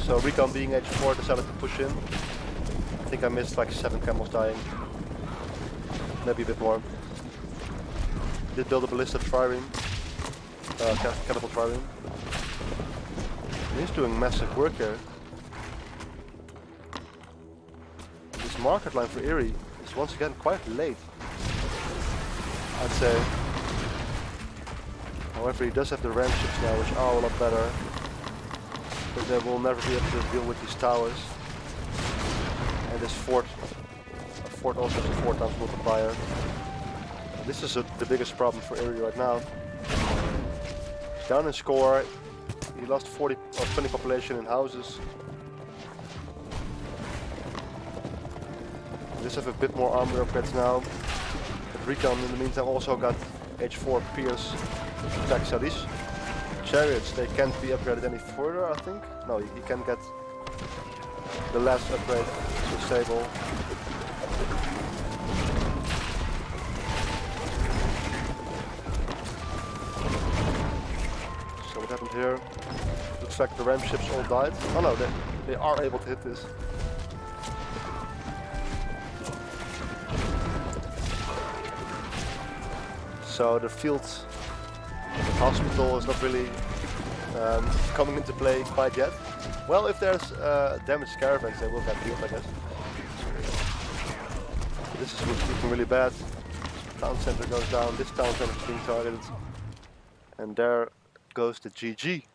So Recon being H4 decided to push in. I think I missed like 7 camels dying. Maybe a bit more. Did build a ballista trireme. Catapult trireme. He's doing massive work here. This market line for Eery is once again quite late, I'd say. However, he does have the ram ships now, which are a lot better. But they will never be able to deal with these towers. And this fort also has a 4 times multiplier. This is the biggest problem for Eery right now. He's down in score. He lost 40 or 20 population in houses. He does have a bit more armor upgrades now. But Recon in the meantime also got H4 Pierce attack. So these chariots, they can't be upgraded any further, I think. No, he can get the last upgrade to stable. So what happened here? Looks like the ram ships all died. Oh no, they are able to hit this. So the field, the hospital is not really coming into play quite yet. Well, if there's damaged caravans, they will get healed, I guess. This is looking really bad. Town center goes down, this town center is being targeted. And there goes the GG.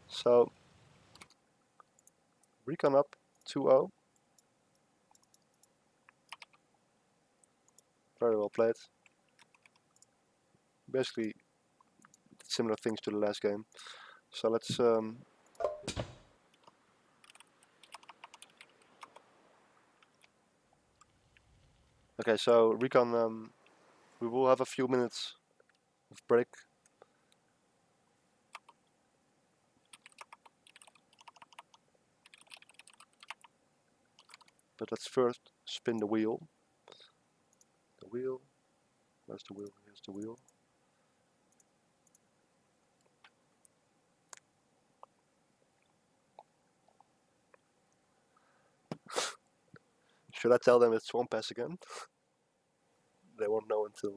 So, Recon up 2-0. Very well played. Basically, similar things to the last game. So let's okay, so Recon, we will have a few minutes of break. But let's first spin the wheel. The wheel. Where's the wheel? Here's the wheel. Should I tell them it's Swamp Pass again? They won't know until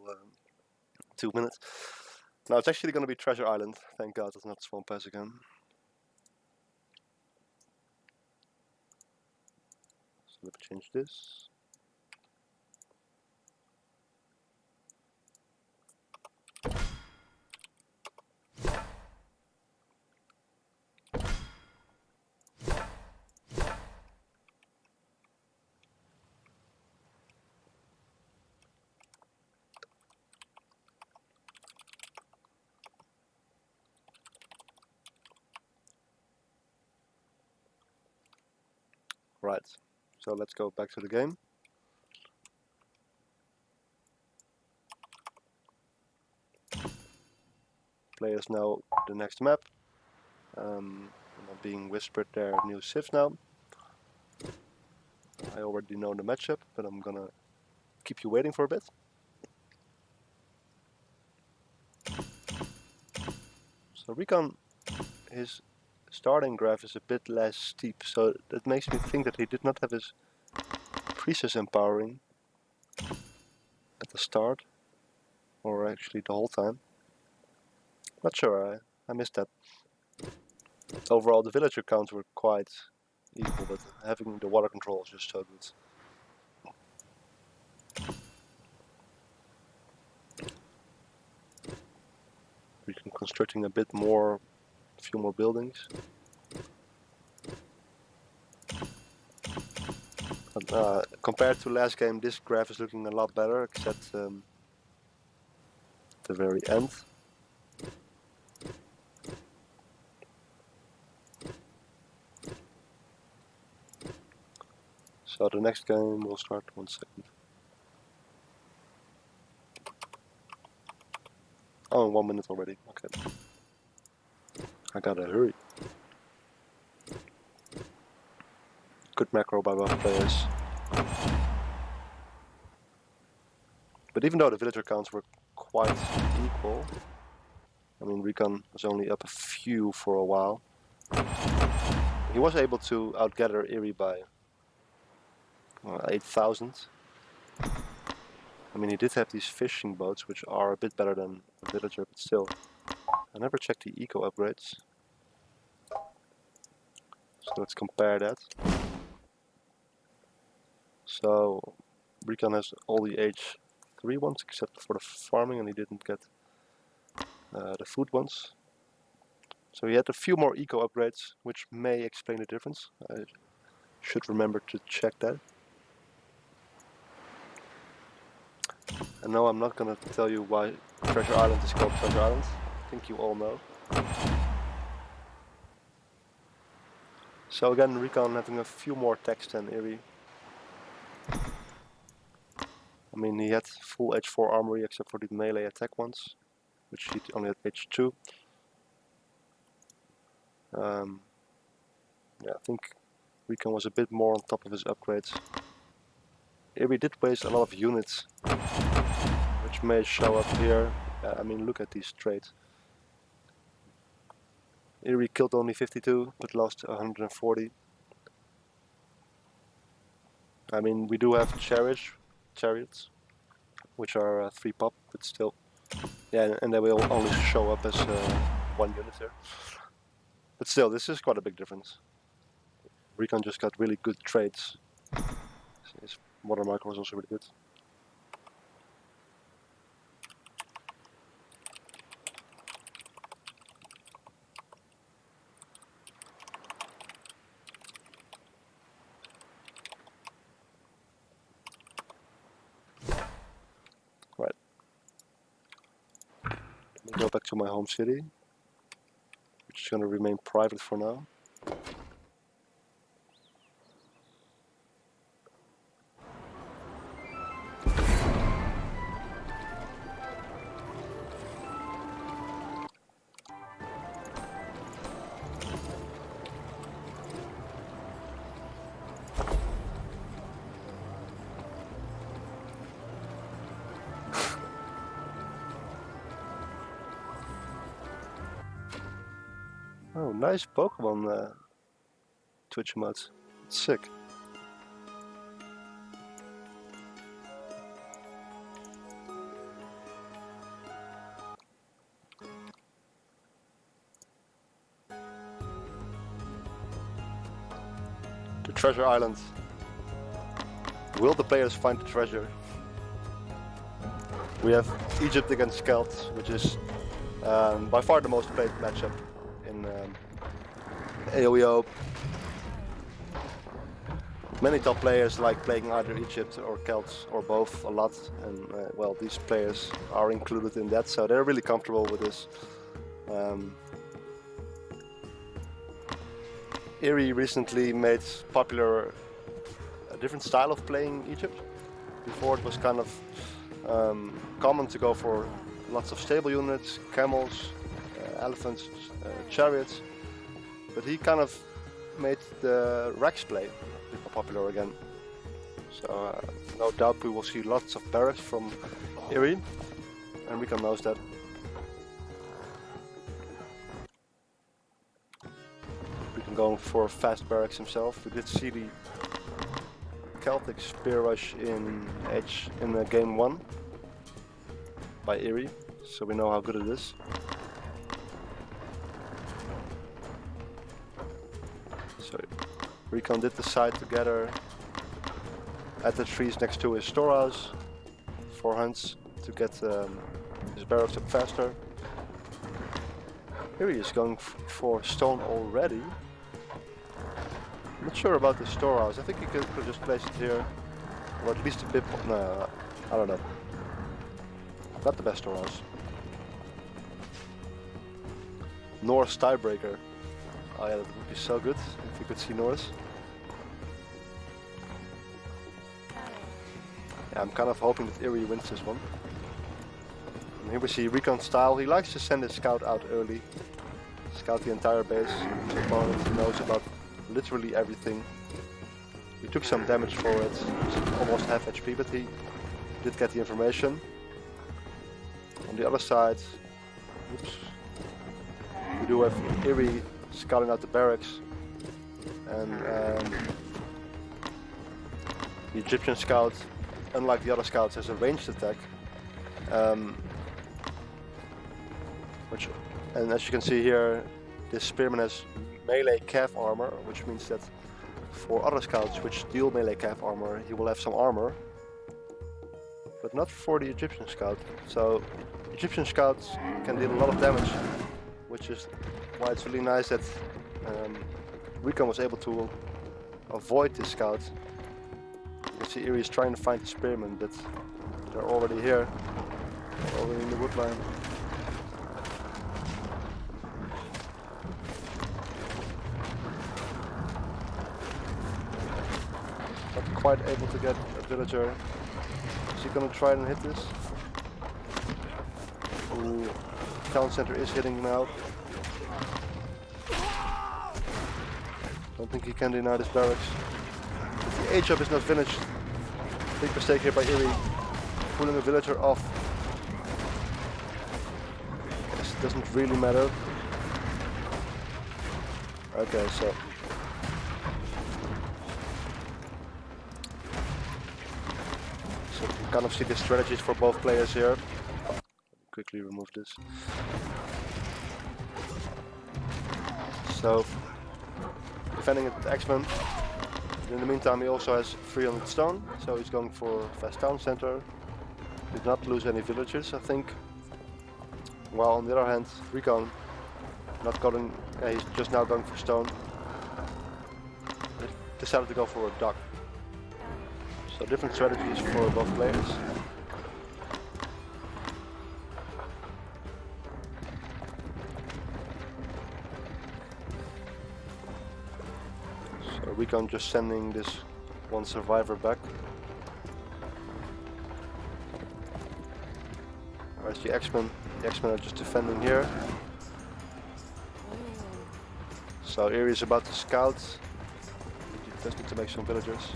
2 minutes. No, it's actually going to be Treasure Island. Thank God it's not Swamp Pass again. So let me change this. Right, so let's go back to the game. Players know the next map. I'm being whispered there new civs now. I already know the matchup, but I'm gonna keep you waiting for a bit. So Recon, his starting graph is a bit less steep, so that makes me think that he did not have his Priestess empowering at the start, or actually the whole time. Not sure, I missed that. Overall the villager counts were quite equal, but having the water control is just so good. We can constructing a bit more, a few more buildings. But, compared to last game, this graph is looking a lot better, except the very end. So the next game will start 1 second. Oh, 1 minute already. Okay. I gotta hurry. Good macro by both players. But even though the villager counts were quite equal, I mean Recon was only up a few for a while. He was able to outgather Eery by 8,000. I mean he did have these fishing boats, which are a bit better than the villager, but still. I never checked the eco upgrades. So let's compare that. So Recon has all the H3 ones except for the farming, and he didn't get the food ones. So he had a few more eco upgrades, which may explain the difference. I should remember to check that. And no, I'm not gonna tell you why Treasure Island is called Treasure Island. I think you all know. So again, Recon having a few more techs than Eery. I mean, he had full H4 armory except for the melee attack ones, which he only had H2. Yeah, I think Recon was a bit more on top of his upgrades. Eery did waste a lot of units, which may show up here. I mean, look at these traits. Eery killed only 52, but lost 140. I mean, we do have chariots, which are 3 pop, but still. Yeah, and they will only show up as 1 unit there. But still, this is quite a big difference. Recon just got really good traits. His water marker was also really good. Right. Let me go back to my home city, which is going to remain private for now. Oh, nice Pokemon Twitch emotes. It's sick. The treasure island. Will the players find the treasure? We have Egypt against Celts, which is by far the most played matchup in AOEO. Many top players like playing either Egypt or Celts or both a lot, and well, these players are included in that, so they're really comfortable with this. Eery recently made popular a different style of playing Egypt. Before it was kind of common to go for lots of stable units, camels, elephants, chariots, but he kind of made the Rex play become popular again. So no doubt we will see lots of barracks from Eery, and Recon knows that. Recon going for fast barracks himself. We did see the Celtic spear rush in game 1 by Eery, so we know how good it is. So Recon did decide to gather at the trees next to his storehouse for hunts to get his barracks up faster. Eery is going for stone already. I'm not sure about the storehouse. I think he could just place it here, or at least a bit. No, I don't know. Not the best storehouse. Norse tiebreaker. Oh yeah, that would be so good if we could see Norse. Yeah, I'm kind of hoping that Eery wins this one. And here we see Recon style. He likes to send his scout out early, scout the entire base. His opponent knows about literally everything. He took some damage for it, almost half HP, but he did get the information. On the other side, oops, we do have Eery scouting out the barracks, and the Egyptian scout, unlike the other scouts, has a ranged attack. And as you can see here, this spearman has melee calf armor, which means that for other scouts which deal melee calf armor, he will have some armor, but not for the Egyptian scout. So Egyptian scouts can deal a lot of damage, which is why it's really nice that Recon was able to avoid this scout. You can see Eery is trying to find the spearmen, but they're already here, already in the woodline. Not quite able to get a villager. Is he gonna try and hit this? Ooh, town center is hitting now. Don't think he can deny this barracks. The H-up is not finished. Big mistake here by Eery, pulling a villager off. Guess it doesn't really matter. Okay, so you kind of see the strategies for both players here. Quickly remove this. So defending at X-Men. In the meantime, he also has 300 stone, so he's going for fast town center. Did not lose any villagers, I think. While on the other hand, Recon not going. He's just now going for stone. He decided to go for a dock. So different strategies for both players. So Recon just sending this one survivor back. Where's the X-Men? The X-Men are just defending here. So Eery is about to scout. He just need to make some villagers.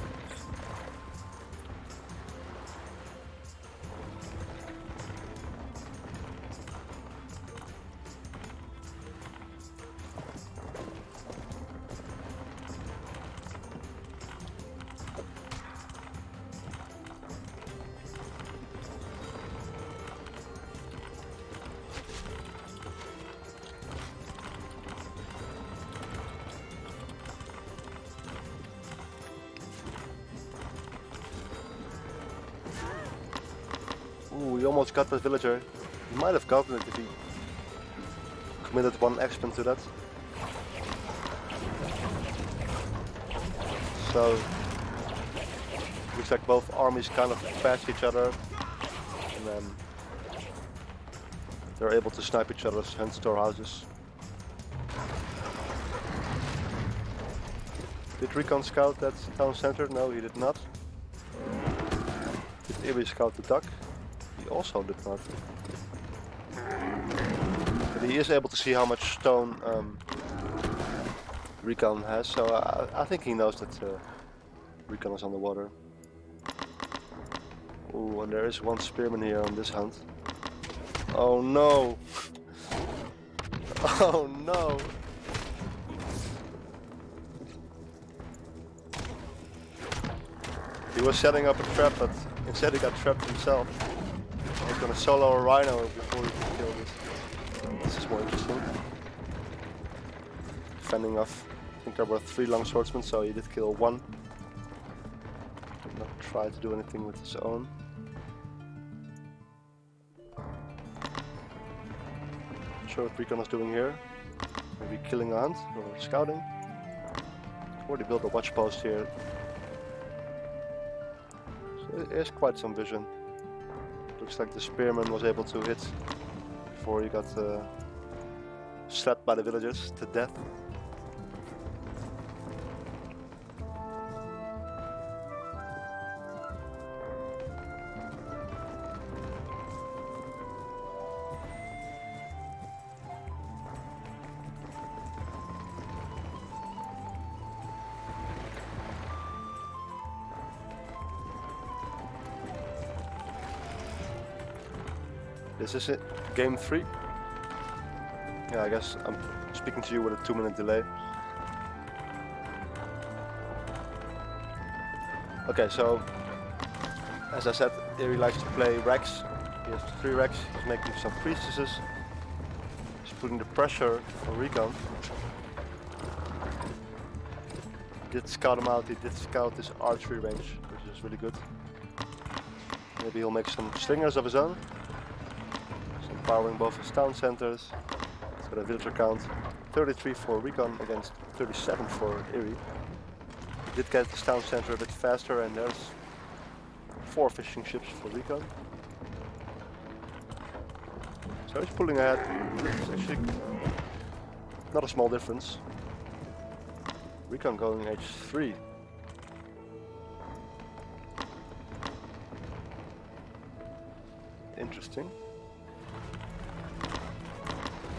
Ooh, he almost got that villager. He might have gotten it if he committed one action to that. So looks like both armies kind of pass each other, and then they're able to snipe each other's hand storehouses. Did Recon scout that town center? No, he did not. Did Eery scout the duck? He also did not. But he is able to see how much stone Recon has, so I think he knows that Recon is on the water. Ooh, and there is one spearman here on this hunt. Oh no! Oh no! He was setting up a trap, but instead he got trapped himself. He's gonna solo a rhino before he can kill this. This is more interesting. Fending off. I think there were 3 long swordsmen, so he did kill 1. Did not try to do anything with his own. Not sure what Recon was doing here. Maybe killing a hunt or scouting. Already built a watch post here. So there's quite some vision. Looks like the spearman was able to hit before he got slapped by the villagers to death. This is it, game 3. Yeah, I guess I'm speaking to you with a 2-minute delay. Okay, so as I said, Eery likes to play Rex. He has 3 Rex, he's making some priestesses. He's putting the pressure on Recon. He did scout him out, he did scout his archery range, which is really good. Maybe he'll make some slingers of his own. Powering both his town centers. He's got a villager count 33 for Recon against 37 for Eery. He did get his town center a bit faster, and there's 4 fishing ships for Recon. So he's pulling ahead. It's actually not a small difference. Recon going H3. Interesting.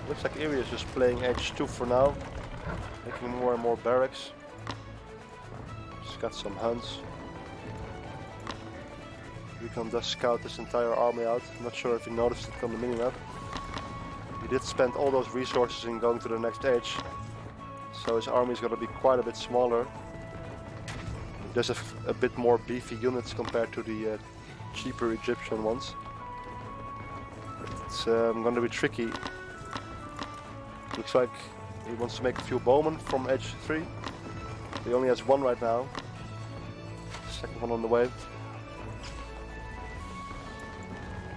Looks like Eery is just playing H2 for now, making more and more barracks. Just got some hunts. Recon does scout this entire army out. I'm not sure if you noticed it on the minimap. He did spend all those resources in going to the next age, so his army is going to be quite a bit smaller. He does have a bit more beefy units compared to the cheaper Egyptian ones. It's going to be tricky. Looks like he wants to make a few bowmen from edge 3. He only has 1 right now. Second one on the way.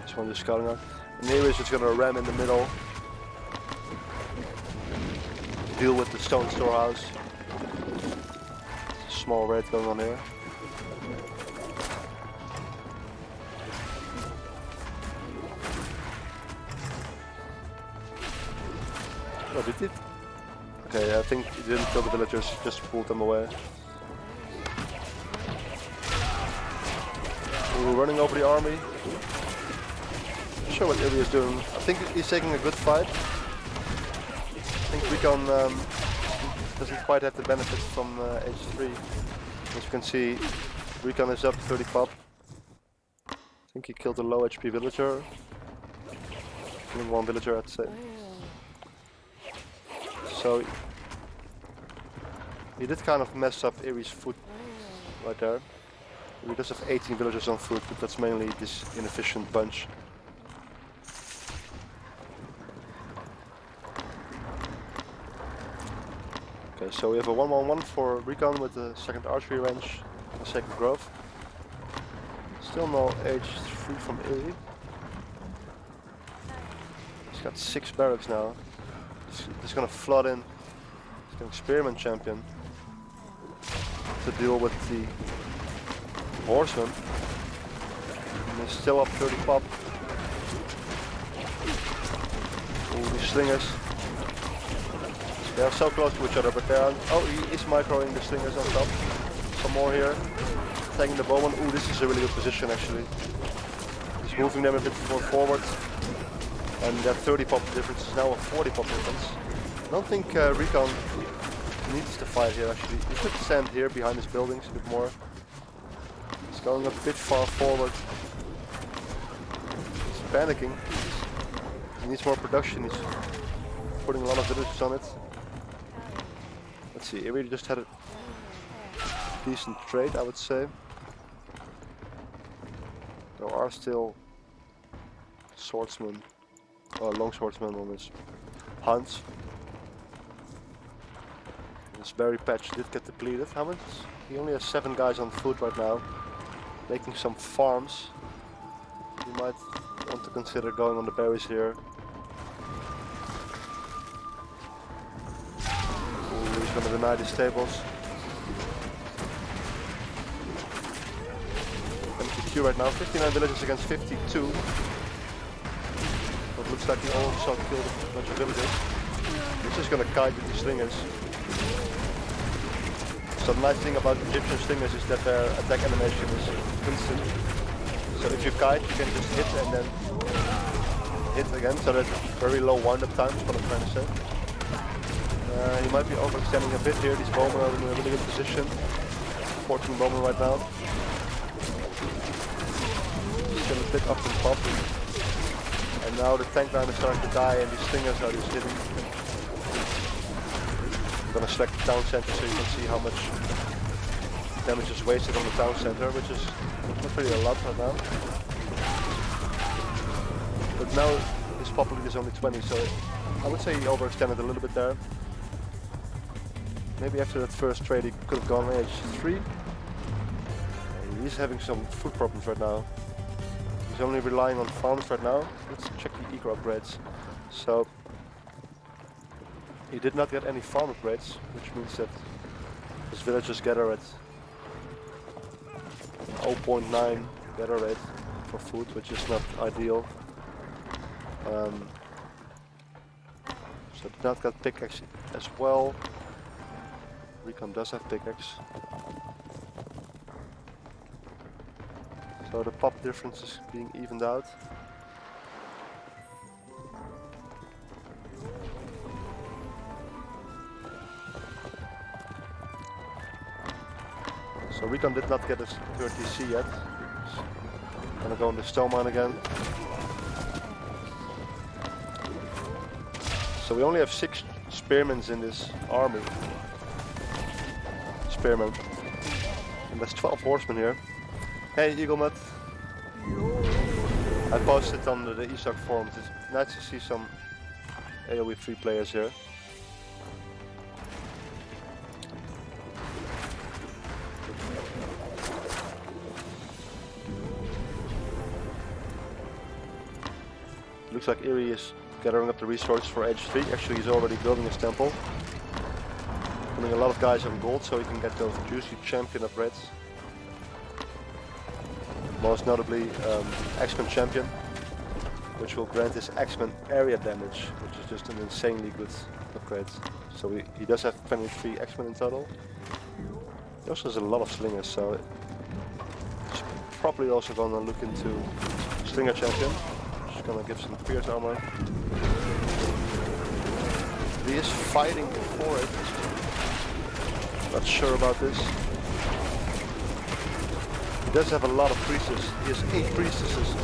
This one just scouting out. And Eery is just going to ram in the middle. Deal with the stone storehouse. It's a small raid going on here. Oh, did it? Okay, I think he didn't kill the villagers, just pulled them away. We're running over the army. Not sure what Eery is doing. I think he's taking a good fight. I think Recon doesn't quite have the benefits from H3. As you can see, Recon is up 30 pop. I think he killed a low HP villager. Killing 1 villager, I'd say. So he did kind of mess up Eery's foot right there. He does have 18 villagers on foot, but that's mainly this inefficient bunch. Okay, so we have a 1-1-1 for Recon with the second archery range, the Sacred Grove. Still no H3 from Eery. got 6 barracks now. He's gonna flood in. He's an experiment champion to deal with the horsemen. And he's still up 30 pop. Ooh, these slingers. They are so close to each other, but they are. Oh, he is microing the slingers on top. Some more here. Taking the bowman. Ooh, this is a really good position actually. He's moving them a bit more forward. And that 30 pop difference is now a 40 pop difference. I don't think Recon needs to fight here actually. He could stand here behind his buildings a bit more. He's going a bit far forward. He's panicking. He needs more production. He's putting a lot of villages on it. Let's see, Eery just had a decent trade, I would say. There are still swordsmen, long swordsmen on his hunts. This berry patch did get depleted. How much? He only has 7 guys on foot right now, making some farms. You might want to consider going on the berries here. Ooh, he's gonna deny the stables. MTQ right now, 59 villages against 52. But looks like he also killed a bunch of villagers. He's just gonna kite with the slingers. So the nice thing about Egyptian slingers is that their attack animation is instant. So if you kite, you can just hit and then hit again. So that's very low wind-up time, is what I'm trying to say. He might be overextending a bit here. These bowmen are in a really good position. 14 bowmen right now. Still a bit up and pop. And now the tank line is starting to die and these slingers are just hitting. I'm gonna select the town center so you can see how much damage is wasted on the town center, which is not really a lot right now. But now his population is only 20, so I would say he overextended a little bit there. Maybe after that first trade he could have gone H3. He's having some food problems right now. He's only relying on farms right now. Let's check the eco upgrades. So he did not get any farm upgrades, which means that his villagers gather at 0.9 gather rate for food, which is not ideal. So did not get pickaxe as well. Recon does have pickaxe. So the pop difference is being evened out. So Recon did not get his 30C yet. He's gonna go on the stone mine again. So we only have 6 spearmen in this army. Spearmen. And there's 12 horsemen here. Hey Eaglemat. I posted on the ESOC forum. It's nice to see some AoE 3 players here. Looks like Eery is gathering up the resources for Age 3. Actually, he's already building his temple. Putting a lot of guys on gold so he can get those juicy champion upgrades. Most notably, X-Men champion, which will grant his X-Men area damage, which is just an insanely good upgrade. So he does have 23 X-Men in total. He also has a lot of slingers, so he's probably also gonna look into Slinger champion. Gonna give some pierce armor. He is fighting for it. Not sure about this. He does have a lot of priestesses. He has 8 priestesses.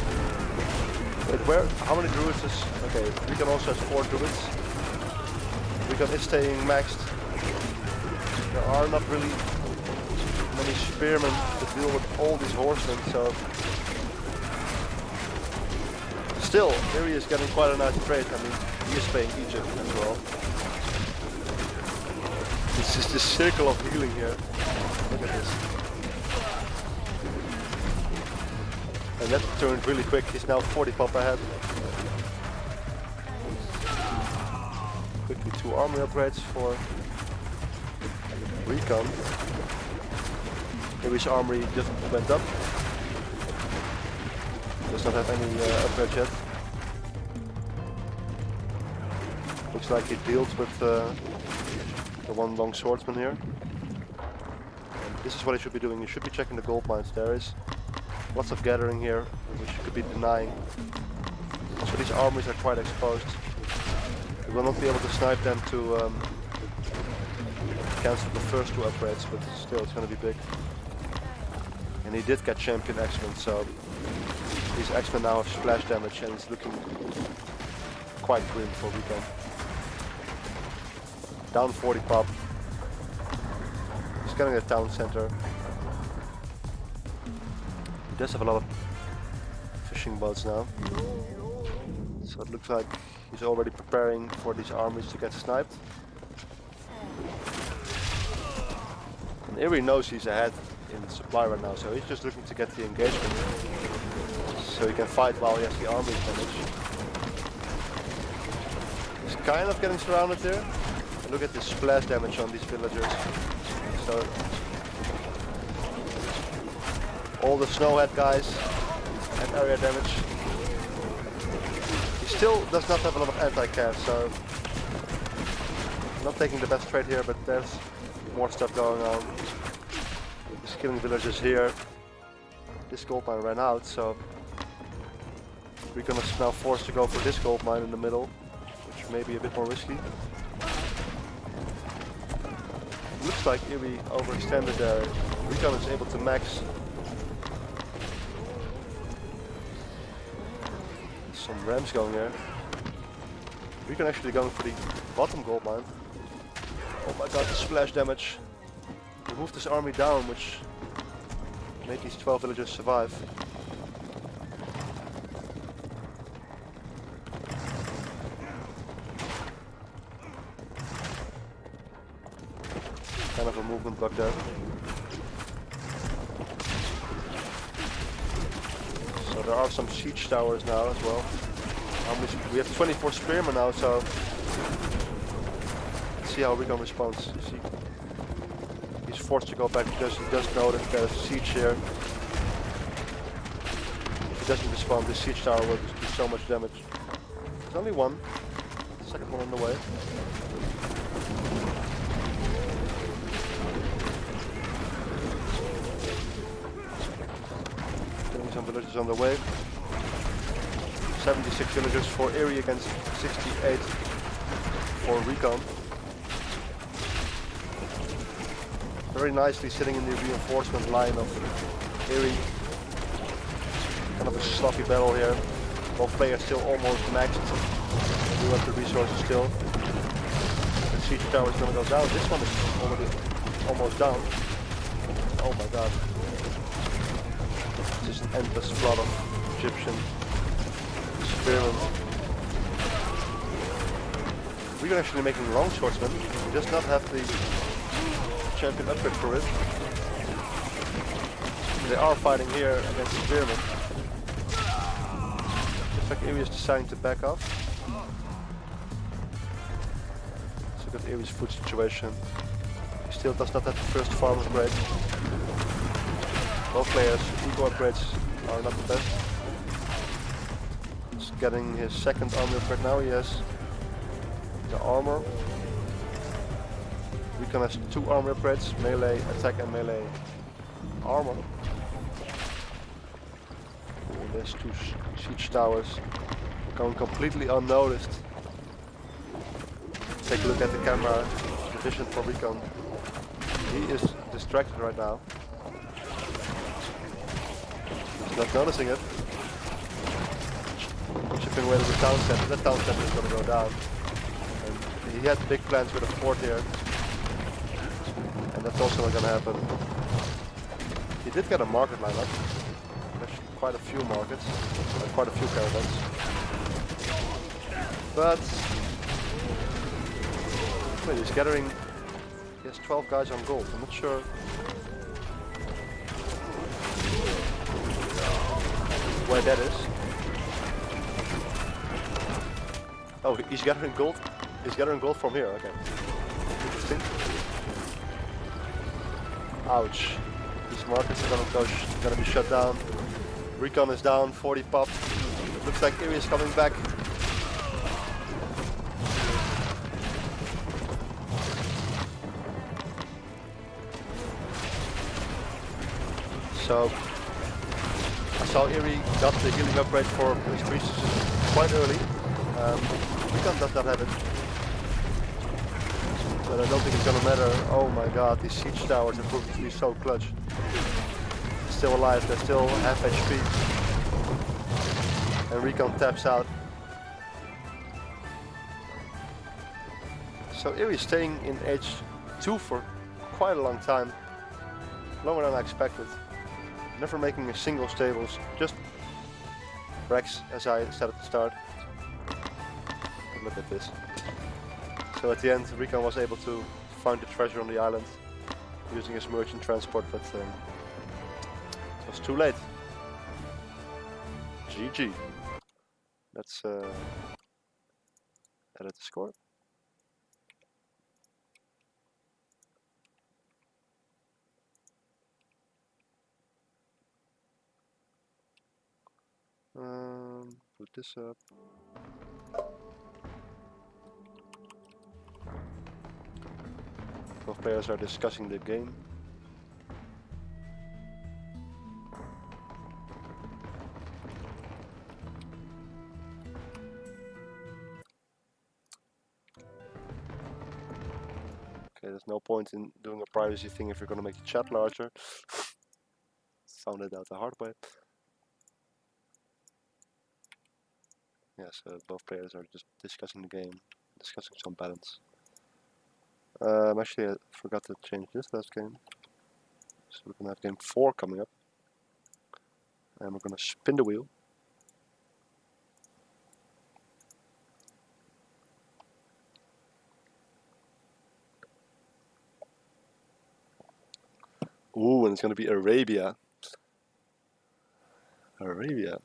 Wait, where? How many druids is? Okay, Recon also has 4 druids. Recon is staying maxed. There are not really many spearmen to deal with all these horsemen, so. Still, Eery is getting quite a nice trade. I mean, he is paying Egypt as well. This is the circle of healing here. Look at this. And that turned really quick. He's now 40 pop ahead. quickly 2 army upgrades for recon. Eery's armory just went up. Does not have any upgrades yet. Looks like he deals with the one long swordsman here. And this is what he should be doing. He should be checking the gold mines. There is lots of gathering here, which you could be denying. So these armories are quite exposed. We will not be able to snipe them to cancel the first 2 upgrades, but still it's going to be big. And he did get champion X-Men, so these X-Men now have splash damage and it's looking quite grim for recon. Down 40 pop. He's getting a town center. He does have a lot of fishing boats now. So it looks like he's already preparing for these armies to get sniped. And Eery knows he's ahead in supply right now, so he's just looking to get the engagement. So he can fight while he has the army damage. He's kind of getting surrounded here. And look at the splash damage on these villagers. So all the snowhead guys and area damage. He still does not have a lot of anti-cav, so not taking the best trade here, but there's more stuff going on. He's killing villagers here. This gold mine ran out, so we're gonna now forced to go for this gold mine in the middle, which may be a bit more risky. Looks like Eery overextended there. Recon is able to max. Some rams going there. Recon actually going for the bottom gold mine. Oh my god, the splash damage. He moved his army down, which made these 12 villagers survive. Kind of a movement block there. So there are some siege towers now as well. We have 24 spearmen now, so let's see how Recon responds. You see, he's forced to go back because he does know that there's siege here. If he doesn't respond, this siege tower will do so much damage. There's only one. The second one on the way. Some villagers on the way. 76 villagers for Eery against 68 for Recon. Very nicely sitting in the reinforcement line of Eery. Kind of a sloppy battle here. Both players still almost maxed. We have the resources still. The siege tower is going to go down. This one is already almost down. Oh my god. Just an endless flood of Egyptian spearmen. We're actually making long swordsmen. We just not have the champion upgrade for it. They are fighting here against spearmen. Looks like Eery is deciding to back off. Let's look at Eery's food situation. He still does not have the first farm upgrade. Both players, eco upgrades are not the best. He's getting his second army upgrade now. He has the armor. Recon has 2 armor upgrades, melee attack and melee armor. And there's 2 siege towers going completely unnoticed. Take a look at the camera, the vision for Recon. He is distracted right now. Not noticing it. Chipping away to the town center. That town center is going to go down. And he had big plans with a fort here. And that's also not going to happen. He did get a market line up. Actually quite a few markets. Quite a few caravans. But wait, he's gathering. He has 12 guys on gold. I'm not sure. Where that is. Oh, he's gathering gold He's gathering gold from here, okay. Interesting. Ouch. These markets are gonna be shut down. Recon is down, 40 pop. Looks like Eery is coming back. So I saw Eery got the healing upgrade for his priests quite early. Recon does not have it. But I don't think it's gonna matter. Oh my god, these siege towers are proving to be so clutch. They're still alive, they're still half HP. And Recon taps out. So Eery is staying in H2 for quite a long time. Longer than I expected. Never making a single stables, just Rex, as I said at the start. Look at this. So at the end, Recon was able to find the treasure on the island using his merchant transport, but it was too late. GG. Let's edit the score. Put this up. Both players are discussing the game. Okay, there's no point in doing a privacy thing if you're gonna make the chat larger. Found it out the hard way. Yeah, so both players are just discussing the game, discussing some balance. Actually, I forgot to change this last game. So we're gonna have game 4 coming up. And we're gonna spin the wheel. Ooh, and it's gonna be Arabia. Arabia.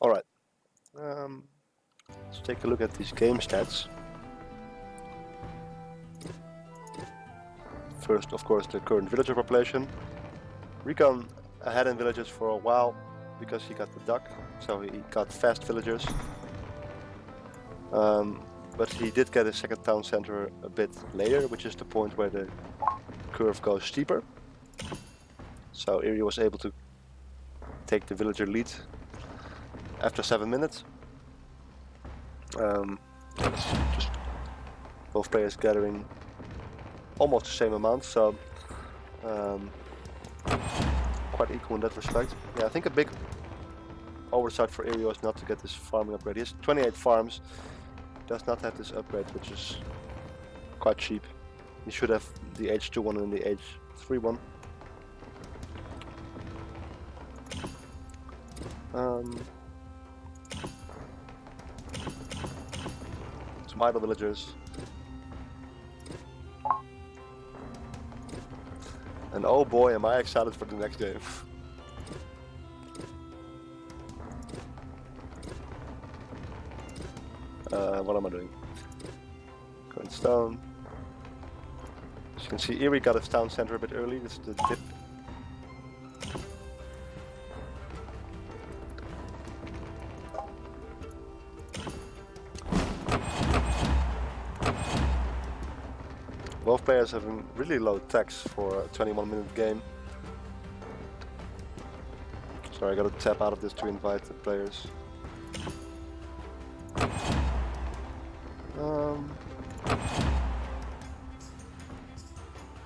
Alright, let's take a look at these game stats. First, of course, the current villager population. Recon ahead in villages for a while because he got the duck, so he got fast villagers. But he did get a second town center a bit later, which is the point where the curve goes steeper. So Eery was able to take the villager lead after 7 minutes. It's just both players gathering almost the same amount, so quite equal in that respect. Yeah, I think a big oversight for Eery was not to get this farming upgrade. He has 28 farms, does not have this upgrade, which is quite cheap. He should have the H2 one and the H3 one. Some idle villagers. And oh boy, am I excited for the next game. What am I doing? Going stone. As you can see, Eery got his town center a bit early. This is the dip. Both players having really low tax for a 21-minute game. Sorry, I gotta tap out of this to invite the players.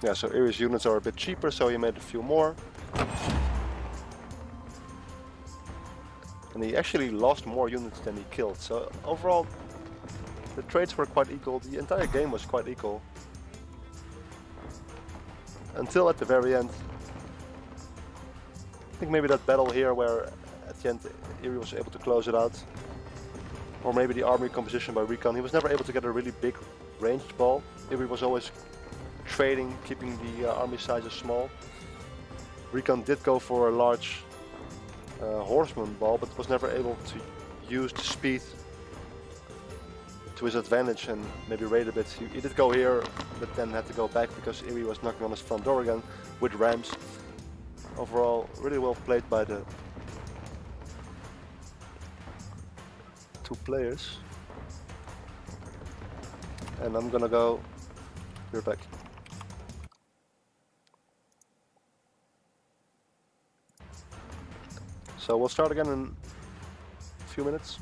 Yeah, so Eery's units are a bit cheaper, so he made a few more. And he actually lost more units than he killed, so overall the trades were quite equal. The entire game was quite equal. Until at the very end. I think maybe that battle here where at the end Eery was able to close it out. Or maybe the army composition by Recon. He was never able to get a really big ranged ball. Eery was always trading, keeping the army sizes small. Recon did go for a large horseman ball, but was never able to use the speed to his advantage and maybe raid a bit. He did go here, but then had to go back because Eery was knocking on his front door again with rams. Overall, really well played by the two players. And I'm gonna go. You're back. So we'll start again in a few minutes.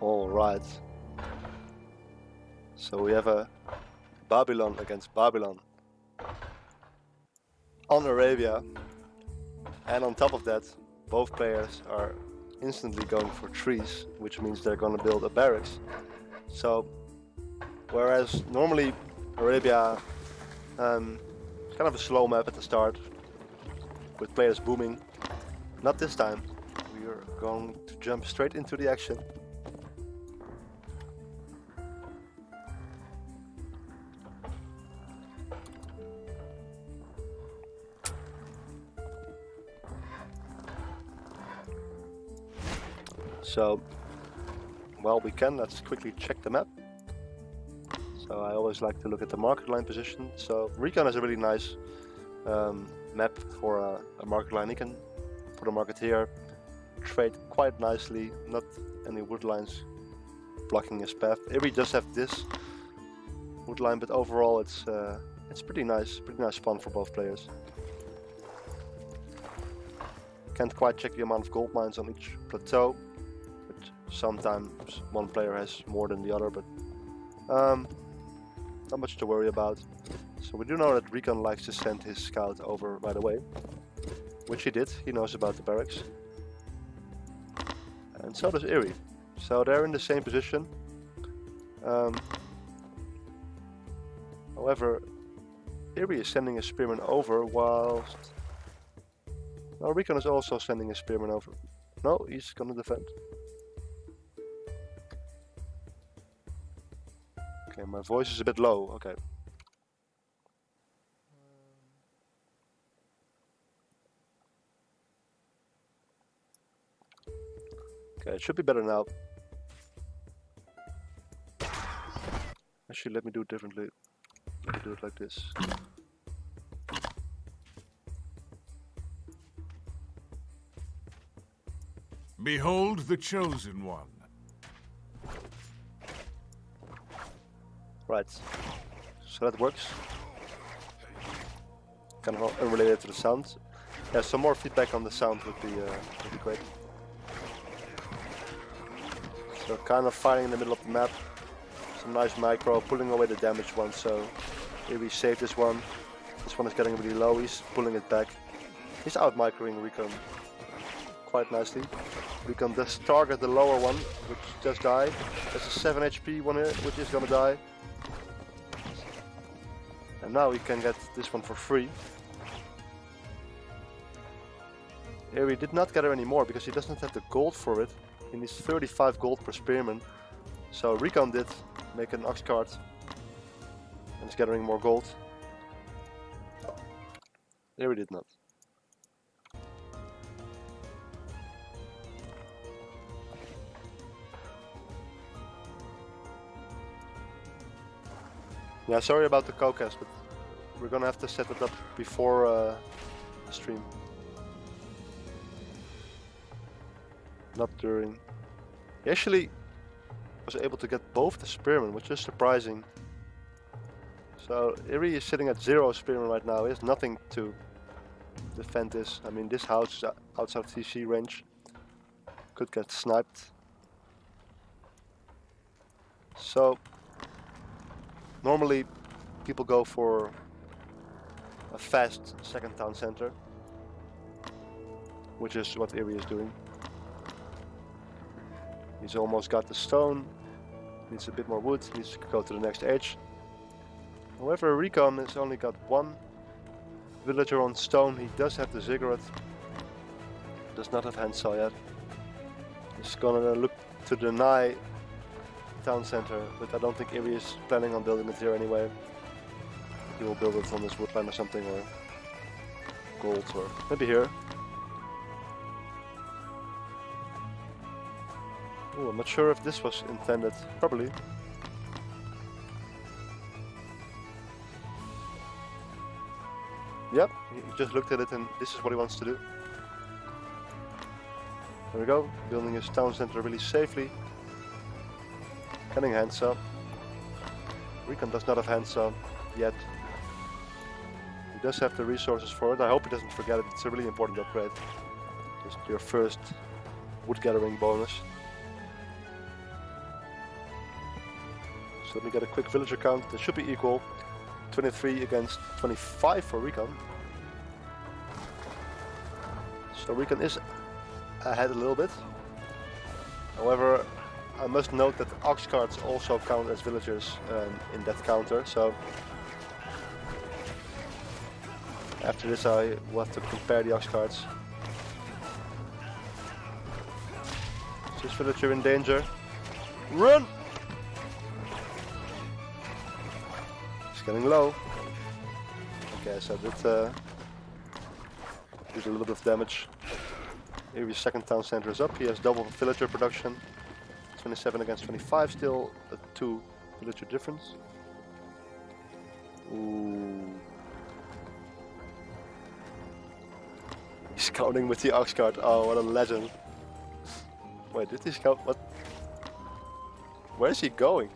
All right. So we have a Babylon against Babylon on Arabia, and on top of that, both players are instantly going for trees, which means they're going to build a barracks. So, whereas normally Arabia is kind of a slow map at the start, with players booming, not this time. We are going to jump straight into the action. So, well, we can. Let's quickly check the map. So I always like to look at the market line position. So Recon has a really nice map for a market line. He can put a market here, trade quite nicely, not any wood lines blocking his path. Eery does have this wood line, but overall it's pretty nice spawn for both players. Can't quite check the amount of gold mines on each plateau. Sometimes one player has more than the other, but not much to worry about. So we do know that Recon likes to send his scout over right away, which he did. He knows about the barracks. And so does Eery. So they're in the same position. However, Eery is sending a spearman over whilst... No, Recon is also sending a spearman over. No, he's gonna defend. Okay, my voice is a bit low, okay. Okay, it should be better now. Actually, let me do it differently. Let me do it like this. Behold the chosen one. Right. So that works. Kind of unrelated to the sound. Yeah, some more feedback on the sound would be great. So kind of firing in the middle of the map. Some nice micro, pulling away the damaged one. So here we save this one. This one is getting really low. He's pulling it back. He's out microing Recon quite nicely. Recon does target the lower one, which just died. There's a 7 HP one here, which is gonna die. And now we can get this one for free. Eery did not gather any more because he doesn't have the gold for it. He needs 35 gold per spearman. So Recon did make an ox cart and is gathering more gold. Eery did not. Yeah, sorry about the co-cast, but we're gonna have to set it up before the stream. Not during. He actually was able to get both the spearmen, which is surprising. So Eery is sitting at 0 spearmen right now. He has nothing to defend this. I mean, this house is outside of TC range. Could get sniped. So normally people go for a fast second town center, which is what Eery is doing. He's almost got the stone, needs a bit more wood, needs to go to the next edge. However, Recon has only got one villager on stone. He does have the ziggurat, does not have handsaw yet. He's gonna look to deny town center, but I don't think Eery is planning on building it here anyway. He will build it on this woodland or something, or gold, or maybe here. Ooh, I'm not sure if this was intended. Probably. Yep, he just looked at it and this is what he wants to do. There we go, building his town center really safely. Getting handsaw. Recon does not have handsaw yet. He does have the resources for it. I hope he doesn't forget it. It's a really important upgrade. Just your first wood gathering bonus. So let me get a quick villager count. It should be equal. 23 against 25 for Recon. So Recon is ahead a little bit. However, I must note that ox carts also count as villagers in that counter. So after this I will have to compare the ox carts. Is this villager in danger? Run! It's getting low. Okay, so that did a little bit of damage. Eery's second town center is up. He has double villager production. 27 against 25, still a 2 villager difference. Ooh. He's scouting with the ox cart. Oh, what a legend. Wait, did he scout? What? Where is he going?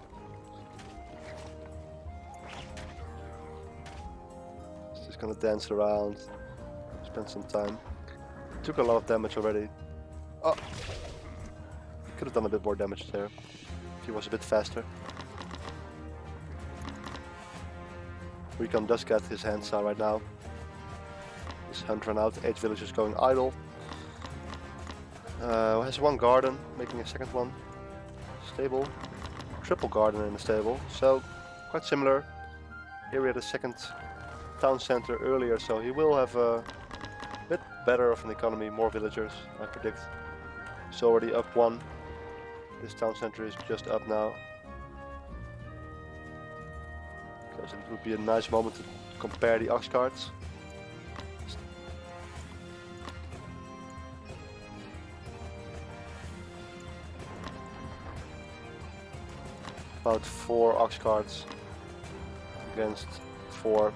He's just gonna dance around, spend some time. Took a lot of damage already. Oh! Could have done a bit more damage there if he was a bit faster. Recon does get his handsaw right now. His hunt ran out, 8 villagers going idle. Has one garden, making a second one. Stable. Triple garden in the stable, so quite similar. Here we had a second town center earlier, so he will have a bit better of an economy, more villagers, I predict. He's already up 1. This town center is just up now. Because it would be a nice moment to compare the ox carts. About 4 ox carts against 4.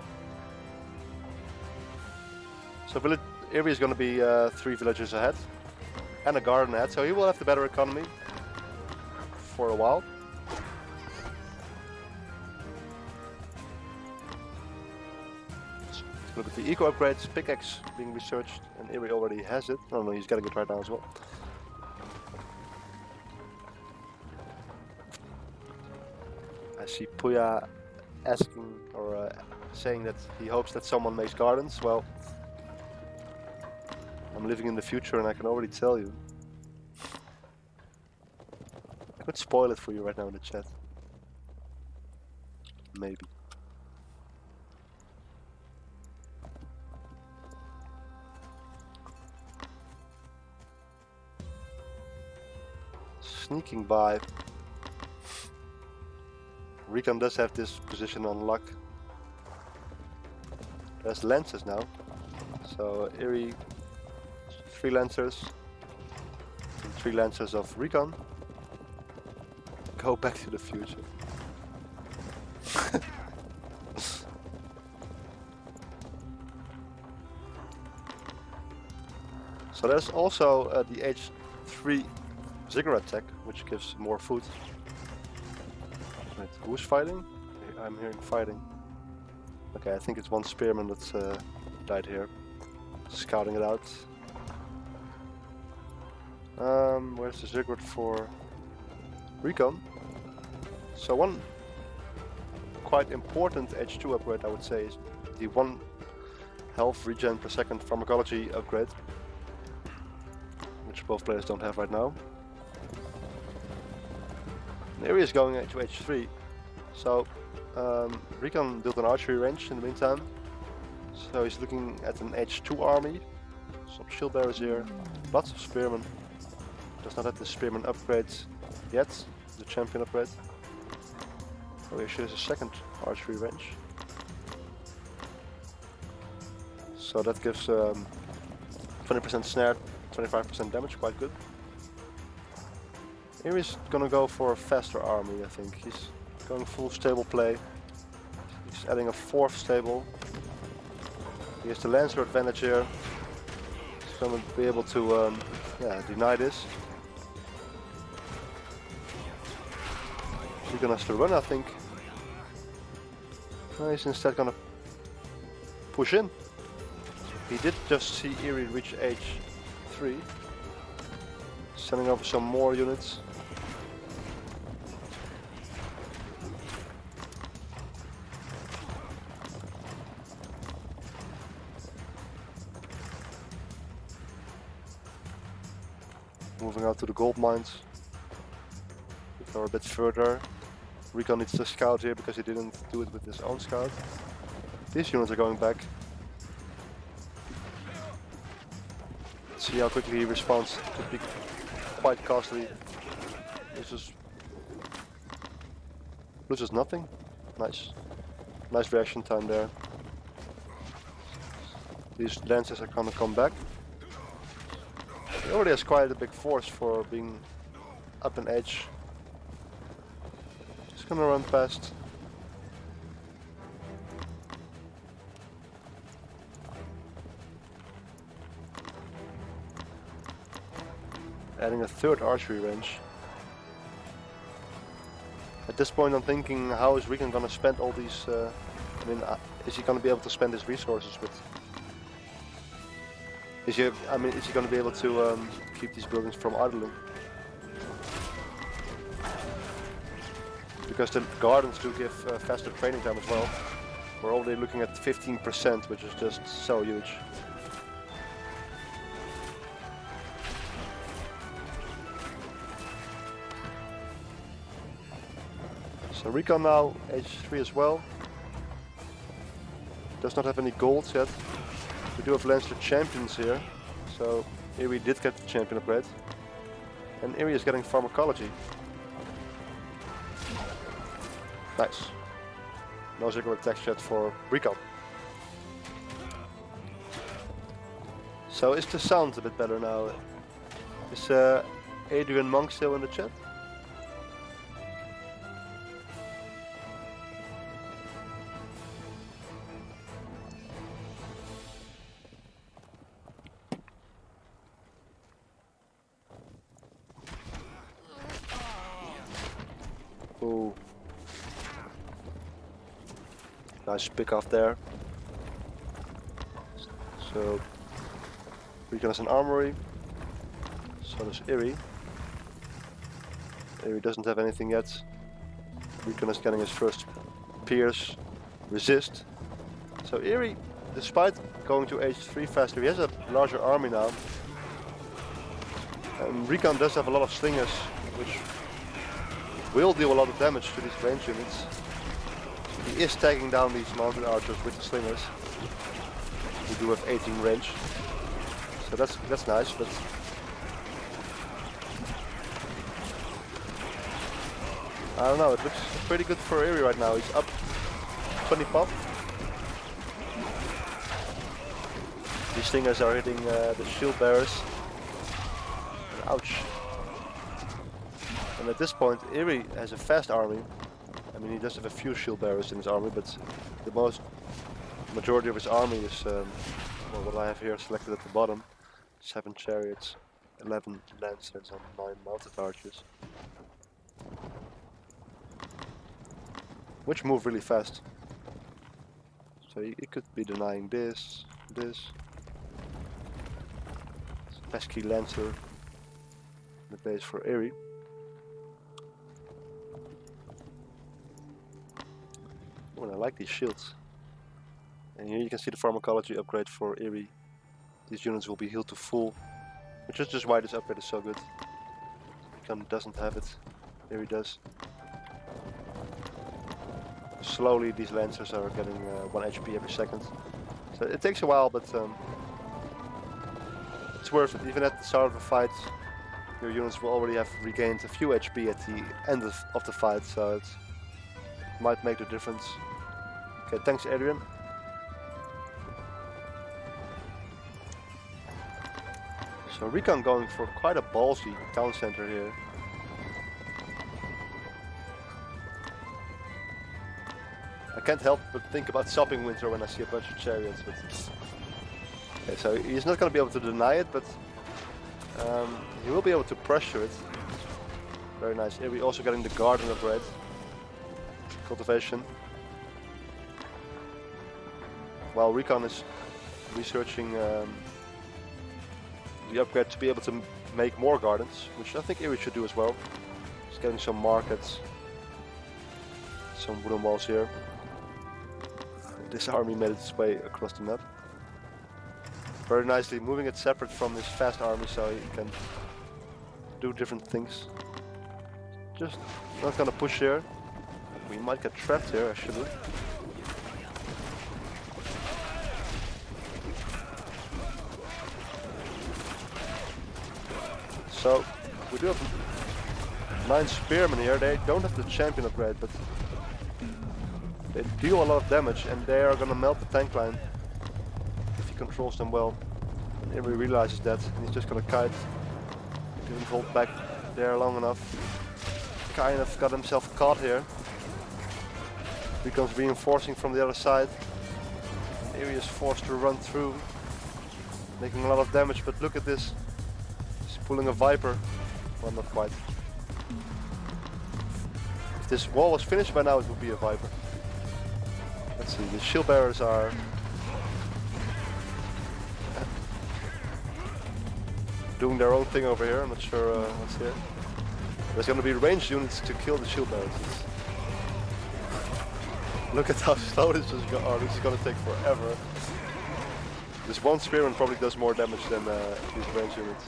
So Eery is going to be 3 villages ahead and a garden ahead, so he will have the better economy for a while. Look at the eco upgrades, pickaxe being researched, and Eery already has it. Oh no, he's getting it right now as well. I see Puya asking or saying that he hopes that someone makes gardens. Well, I'm living in the future and I can already tell you. I could spoil it for you right now in the chat. Maybe. Sneaking by. Recon does have this position on luck. There's lancers now. So Eery, 3 lancers. And 3 lancers of Recon. Go back to the future. So there's also the H3 ziggurat tech, which gives more food. Wait, who's fighting? I'm hearing fighting. Okay, I think it's one spearman that's died here. Scouting it out. Where's the ziggurat for Recon? So one quite important H2 upgrade, I would say, is the 1 health regen per second pharmacology upgrade, which both players don't have right now. Eery is going to H3, so Recon built an archery range in the meantime, so he's looking at an H2 army, some shield bearers here, lots of spearmen. Does not have the spearman upgrade yet, the champion upgrade. Oh, here there's a second archery range. So that gives 20% snare, 25% damage, quite good. Here he's gonna go for a faster army, I think. He's going full stable play. He's adding a 4th stable. He has the Lancer advantage here. He's gonna be able to deny this. He's gonna have to run, I think. No, he's instead gonna push in. He did just see Eery reach H3. Sending over some more units. Moving out to the gold mines. We go a bit further. Recon needs to scout here because he didn't do it with his own scout. These units are going back. Let's see how quickly he responds. Could be quite costly. Loses nothing. Nice. Nice reaction time there. These lancers are gonna come back. He already has quite a big force for being up an edge. Just gonna run past. Adding a 3rd archery range. At this point I'm thinking, how is Recon gonna spend all these, is he gonna be able to spend his resources with? Is he gonna be able to keep these buildings from idling? Because the gardens do give faster training time as well. We're already looking at 15%, which is just so huge. So Recon now H3 as well. Does not have any golds yet. We do have Lancer champions here, so Eery did get the champion upgrade. And Eery is getting pharmacology. Nice. No ziggurat attacks yet for Recon. So is the sound a bit better now? Is Adrian Monk still in the chat? Oh. Nice pick off there. So Recon has an armory. So does Eery. Eery doesn't have anything yet. Recon is getting his first pierce, resist. So Eery, despite going to H3 faster, he has a larger army now. And Recon does have a lot of slingers, which will deal a lot of damage to these range units. He is tagging down these mounted archers with the slingers. We do have 18 range, so that's nice. But I don't know. It looks pretty good for Eery right now. He's up 20 pop. These slingers are hitting the shield bearers. Ouch. And at this point, Eery has a fast army. I mean, he does have a few shield bearers in his army, but the majority of his army is well, what I have here selected at the bottom: 7 chariots, 11 lancers, and 9 mounted archers, which move really fast. So he could be denying this. Pesky lancer. The base for Eery. Oh, and I like these shields. And here you can see the pharmacology upgrade for Eery. These units will be healed to full, which is just why this upgrade is so good. Recon doesn't have it. Eery does. Slowly these lancers are getting 1 HP every second. So it takes a while, but it's worth it. Even at the start of the fight, your units will already have regained a few HP at the end of the fight, so it might make the difference. Okay, thanks Adrian. So Recon going for quite a ballsy town center here. I can't help but think about Sopping Winter when I see a bunch of chariots. But okay, so he's not going to be able to deny it, but he will be able to pressure it. Very nice. Here we also getting the garden upgrade. Cultivation. While Recon is researching the upgrade to be able to make more gardens, which I think Eery should do as well. He's getting some markets, some wooden walls here. This army made its way across the map. Very nicely, moving it separate from this fast army so he can do different things. Just not gonna push here. We might get trapped here actually. So we do have 9 spearmen here. They don't have the champion upgrade, but they deal a lot of damage and they are gonna melt the tank line if he controls them well. And Eery realizes that and he's just gonna kite. Didn't hold back there long enough. Kind of got himself caught here. Becomes reinforcing from the other side. Eery is forced to run through, making a lot of damage, but look at this. He's pulling a Viper. Well, not quite. If this wall was finished by now, it would be a Viper. Let's see, the shield bearers are doing their own thing over here. I'm not sure what's here. There's going to be ranged units to kill the shield bearers. Look at how slow this is going. Oh, this is going to take forever. This one spearman probably does more damage than these ranged units.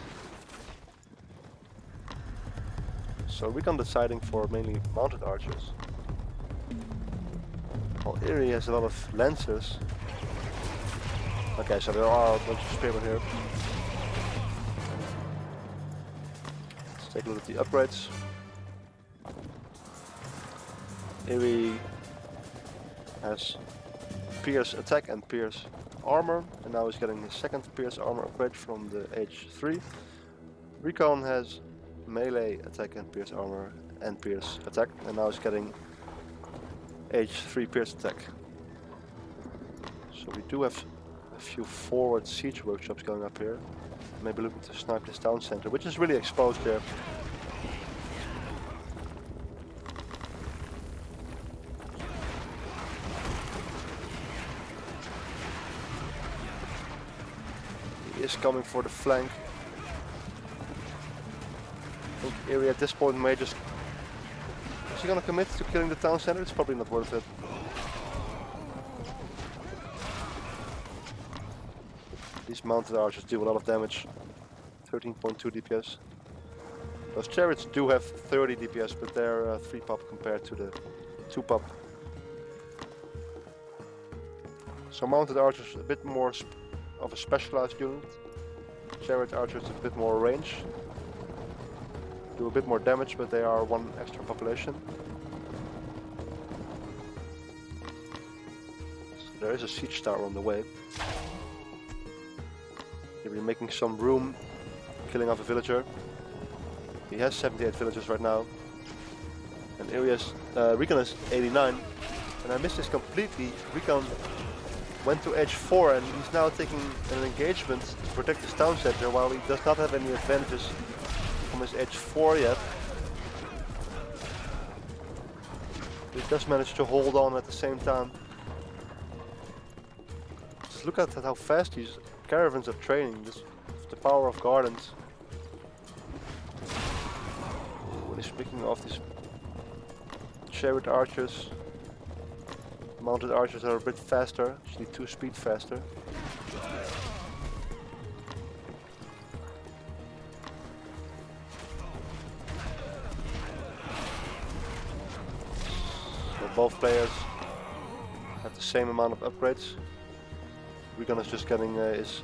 So Recon deciding for mainly mounted archers. While Eery has a lot of lancers. Okay, so there are a bunch of spearmen here. Let's take a look at the upgrades. Eery has Pierce attack and Pierce armor, and now he's getting his second Pierce armor upgrade from the H3. Recon has melee attack and Pierce armor and Pierce attack, and now he's getting H3 Pierce attack. So we do have a few forward siege workshops going up here. Maybe looking to snipe this town center, which is really exposed there. coming for the flank. I think Eery at this point may just... Is he gonna commit to killing the town center? It's probably not worth it. These mounted archers do a lot of damage. 13.2 DPS. Those chariots do have 30 DPS, but they're 3 pop compared to the 2 pop. So mounted archers a bit more of a specialized unit. Chariot archers a bit more range. Do a bit more damage, but they are 1 extra population. So there is a siege tower on the way. Here we're making some room, killing off a villager. He has 78 villagers right now. And Recon has 89. And I missed this completely. Recon went to edge 4 and he's now taking an engagement to protect his town center while he does not have any advantages from his edge 4 yet. He does manage to hold on at the same time. Just look at how fast these caravans are training. This, the power of gardens. Speaking of these chariot archers, mounted archers are a bit faster, actually 2 speed faster. So both players have the same amount of upgrades. Recon is just getting his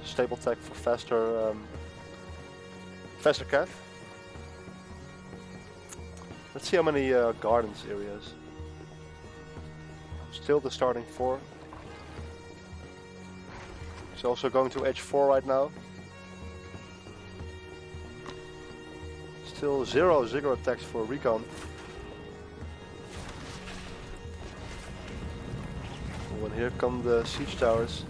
stable tech for faster cav. Let's see how many gardens areas. Still the starting 4. He's also going to edge 4 right now. Still 0 attacks for Recon. Oh, and here come the siege towers.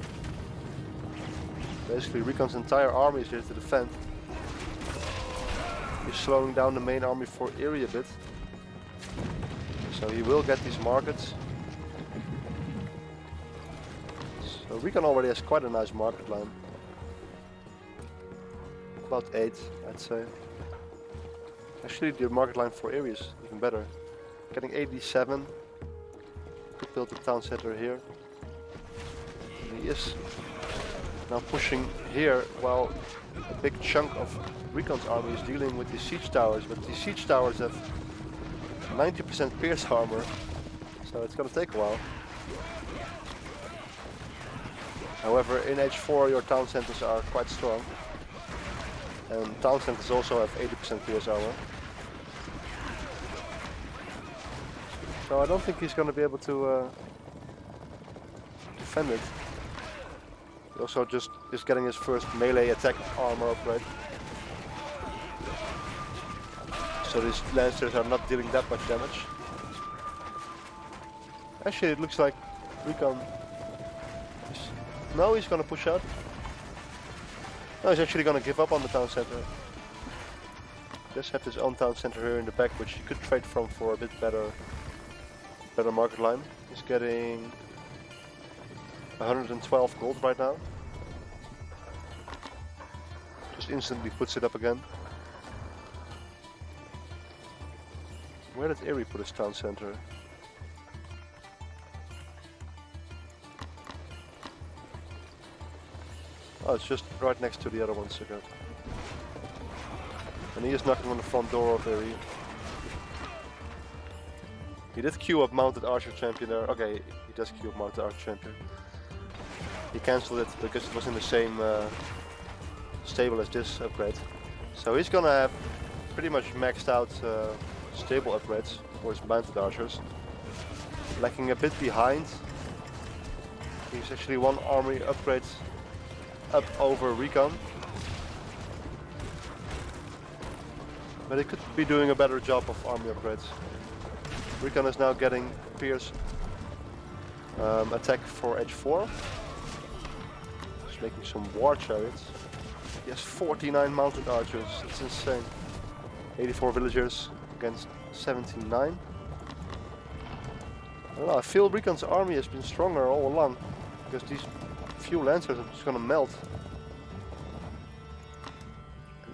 Basically Recon's entire army is here to defend. He's slowing down the main army for Eery a bit. So he will get these markets. So Recon already has quite a nice market line. About 8, I'd say. Actually the market line for Eery is even better. Getting 87. Could build the town center here. And he is now pushing here while a big chunk of Recon's army is dealing with these siege towers, but these siege towers have 90% pierce armor, so it's gonna take a while. However, in H4 your town centers are quite strong, and town centers also have 80% pierce armor. So I don't think he's gonna be able to defend it. He also just is getting his first melee attack armor upgrade. So these lancers are not dealing that much damage. Actually it looks like Recon... No, he's gonna push out. No, he's actually gonna give up on the town center. Just have his own town center here in the back, which he could trade from for a bit better market line. He's getting 112 gold right now. Just instantly puts it up again. Where did Eery put his town center? Oh, it's just right next to the other ones again. And he is knocking on the front door of Eery. He did queue up Mounted Archer Champion there. Okay, he does queue up Mounted Archer Champion. He cancelled it because it was in the same stable as this upgrade. So he's gonna have pretty much maxed out stable upgrades for his Mounted Archers. Lacking a bit behind. He's actually 1 army upgrade up over Recon. But he could be doing a better job of army upgrades. Recon is now getting Pierce attack for edge 4. He's making some war chariots. He has 49 mounted archers, it's insane. 84 villagers against 79. I don't know, I feel Recon's army has been stronger all along. Because these few lancers are just gonna melt.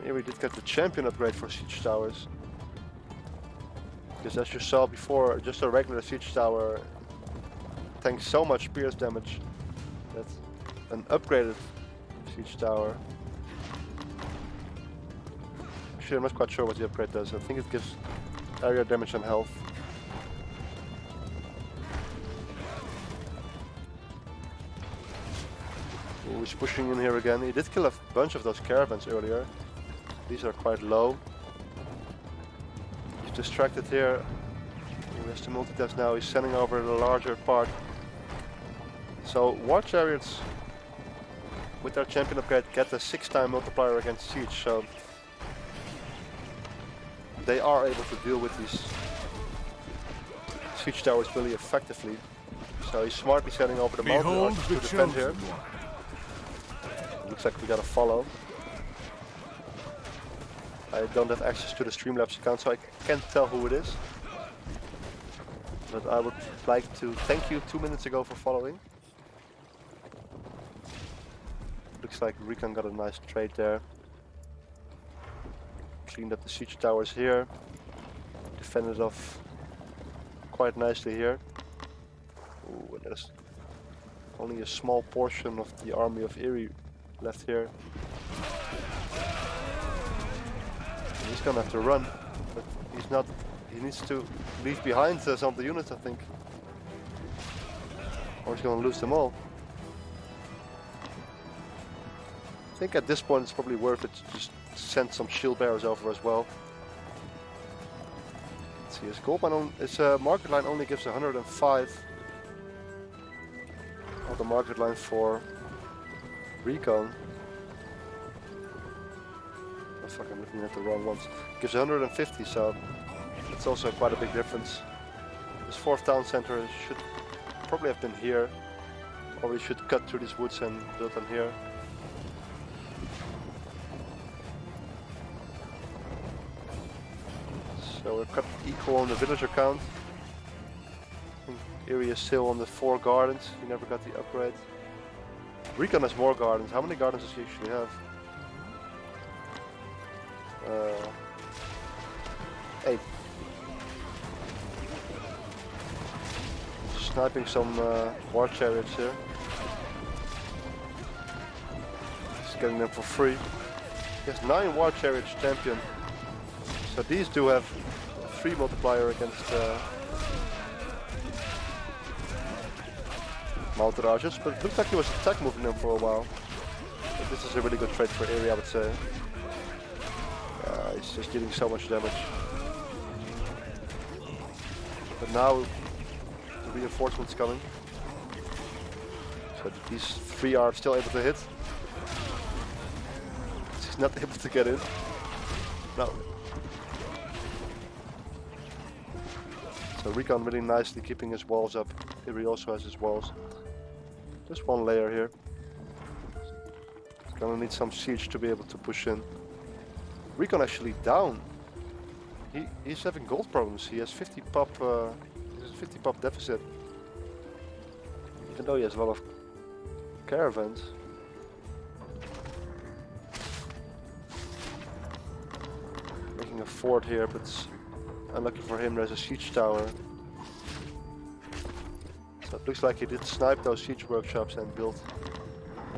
Here we did get the champion upgrade for siege towers. Because as you saw before, just a regular siege tower tanks so much pierce damage that an upgraded siege tower. Actually, I'm not quite sure what the upgrade does. I think it gives area damage and health. Ooh, he's pushing in here again. He did kill a bunch of those caravans earlier. These are quite low. He's distracted here. He has to multitask now. He's sending over the larger part. So war chariots with their champion upgrade get a 6-time multiplier against siege. So they are able to deal with these siege towers really effectively. So he's smartly sending over the mountain archers to defend here. Looks like we got a follow. I don't have access to the Streamlabs account, so I can't tell who it is. But I would like to thank you 2 minutes ago for following. Looks like Recon got a nice trade there. Cleaned up the siege towers here. Defended off quite nicely here. Ooh, and there's only a small portion of the army of Eery left here. He's gonna have to run, but he's not. He needs to leave behind some of the units, I think, or he's gonna lose them all. I think at this point it's probably worth it to just send some shield bearers over as well. Let's see, his goldmine his market line only gives 105. Oh, the market line for Recon. Oh fuck, I'm looking at the wrong ones. Gives 150, so it's also quite a big difference. This 4th town center should probably have been here, or we should cut through these woods and build them here. So we're cut equal on the villager count. I think Eery is still on the 4 gardens. He never got the upgrade. Recon has more gardens. How many gardens does he actually have? 8. Sniping some war chariots here. He's getting them for free. He has 9 war chariots champion. So these do have 3 multiplier against mounted archers, but it looks like he was attack moving them for a while. But this is a really good trade for Eery, I would say. He's just dealing so much damage. But now the reinforcements coming. So these 3 are still able to hit. He's not able to get in. No. So Recon really nicely keeping his walls up. Eery also has his walls. Just 1 layer here. He's gonna need some siege to be able to push in. Recon actually down. He's having gold problems. He has 50 pop. He has a 50 pop deficit. Even though he has a lot of caravans. Making a fort here, but it's unlucky for him. There's a siege tower. So it looks like he did snipe those siege workshops and build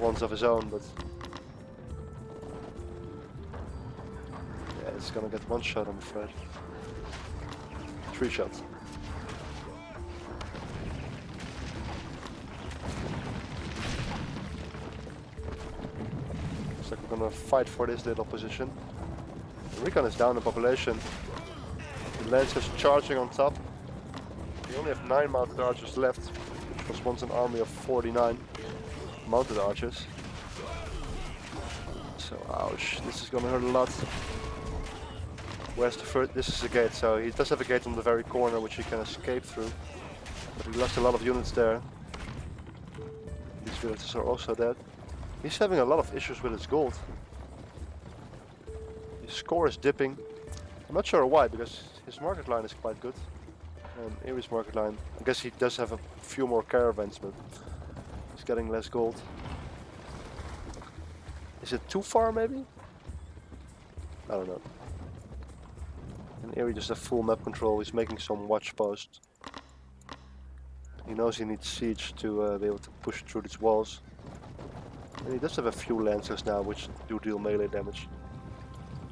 ones of his own, but yeah, it's gonna get 1 shot, I'm afraid. 3 shots. Looks like we're gonna fight for this little position. Recon is down in population. The Lancers charging on top. We only have 9 mounted archers left, which was once an army of 49 mounted archers. So, ouch, this is gonna hurt a lot. Where's the first? This is the gate, so he does have a gate on the very corner which he can escape through. But he lost a lot of units there. These villagers are also dead. He's having a lot of issues with his gold. His score is dipping. I'm not sure why, because his market line is quite good. And Eery's market line, I guess he does have a few more caravans, but he's getting less gold. Is it too far maybe? I don't know. And Eery just have full map control. He's making some watch posts. He knows he needs siege to be able to push through these walls. And he does have a few lancers now, which do deal melee damage.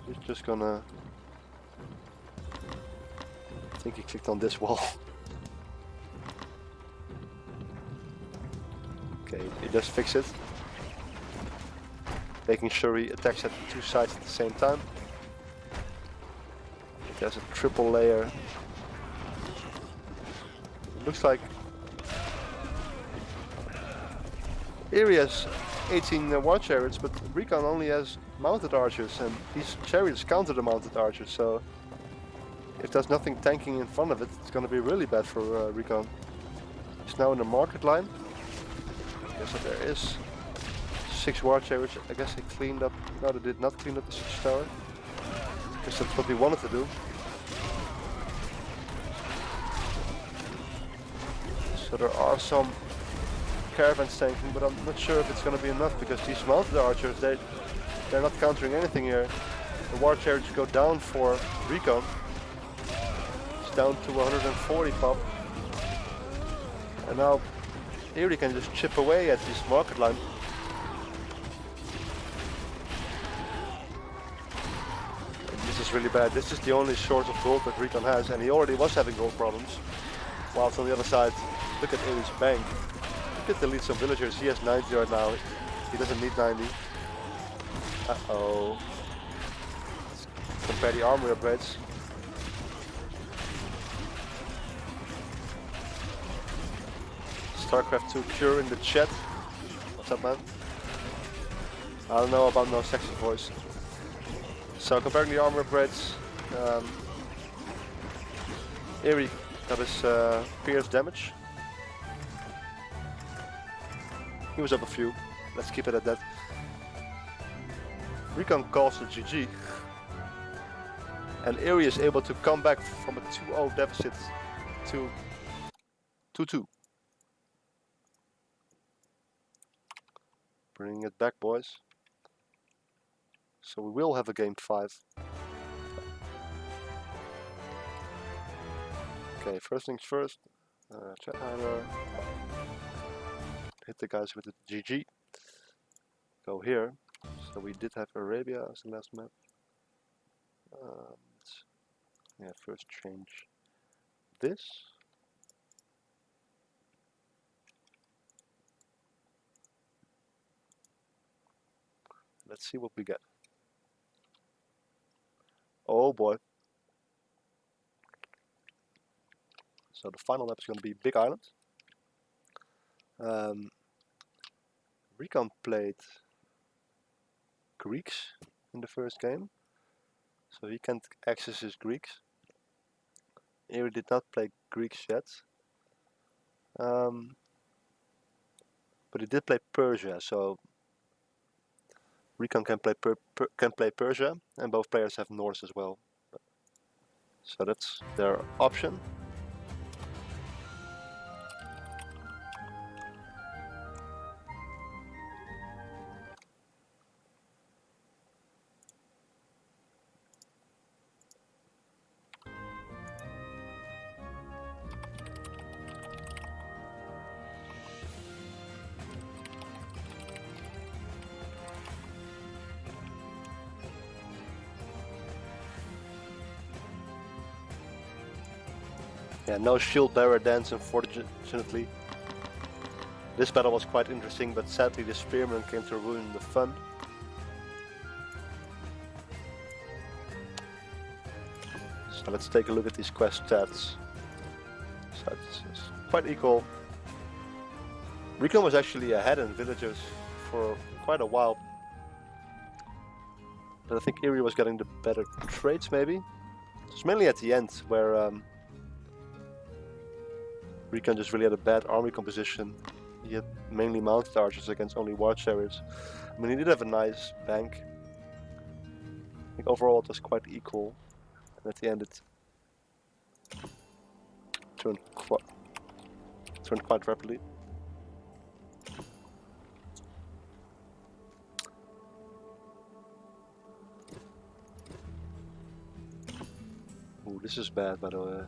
He's just gonna... I think he clicked on this wall. Okay, he does fix it. Making sure he attacks at two sides at the same time. There's a triple layer. It looks like Eery has 18 war chariots, but Recon only has mounted archers, and these chariots counter the mounted archers, so if there's nothing tanking in front of it, it's going to be really bad for Recon. He's now in the market line. Okay, so there is 6 war chariots. I guess they cleaned up. No, they did not clean up the siege tower. Because that's what we wanted to do. So there are some caravans tanking, but I'm not sure if it's going to be enough, because these mounted archers, they're not countering anything here. The war chariots go down for Recon. It's down to 140 pop. And now Eery can just chip away at this market line. And this is really bad. This is the only source of gold that Recon has, and he already was having gold problems. Whilst on the other side, look at Eery's bank. He could delete some villagers. He has 90 right now. He doesn't need 90. Uh-oh. Let's compare the armor upgrades. StarCraft 2 Cure in the chat. What's up, man? I don't know about no sexy voice. So comparing the armor upgrades, Eery got his pierce damage. He was up a few. Let's keep it at that. Recon calls the GG. And Eery is able to come back from a 2-0 deficit to 2-2. Bringing it back, boys. So we will have a game 5. Okay, first things first. Chat timer. Hit the guys with the GG. Go here. So we did have Arabia as the last map. Yeah, first change this. Let's see what we get. Oh boy. So the final map is going to be Big Island. Recon played Greeks in the first game, so he can't access his Greeks. Eery did not play Greeks yet, but he did play Persia, so Recon can play Persia, and both players have Norse as well. So that's their option. Yeah, no shield bearer dance, unfortunately. This battle was quite interesting, but sadly the spearman came to ruin the fun. So let's take a look at these quest stats. So it's quite equal. Recon was actually ahead in villagers for quite a while. But I think Eery was getting the better traits, maybe. It's mainly at the end where Recon just really had a bad army composition. He had mainly mounted archers against only war chariots. I mean, he did have a nice bank. I think overall it was quite equal. And at the end it turned quite rapidly. this is bad, by the way.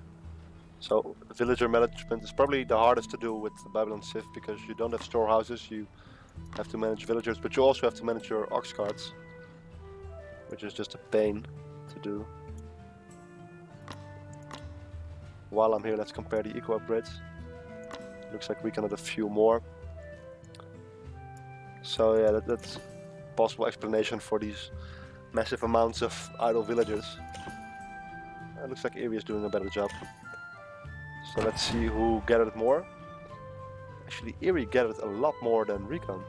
So villager management is probably the hardest to do with the Babylon Civ because you don't have storehouses, you have to manage villagers, but you also have to manage your ox carts, which is just a pain to do. While I'm here, let's compare the eco upgrades. Looks like we can add a few more. So yeah, that's possible explanation for these massive amounts of idle villagers. It looks like Eery is doing a better job. So let's see who gathered more. Actually, Eery gathered a lot more than Recon,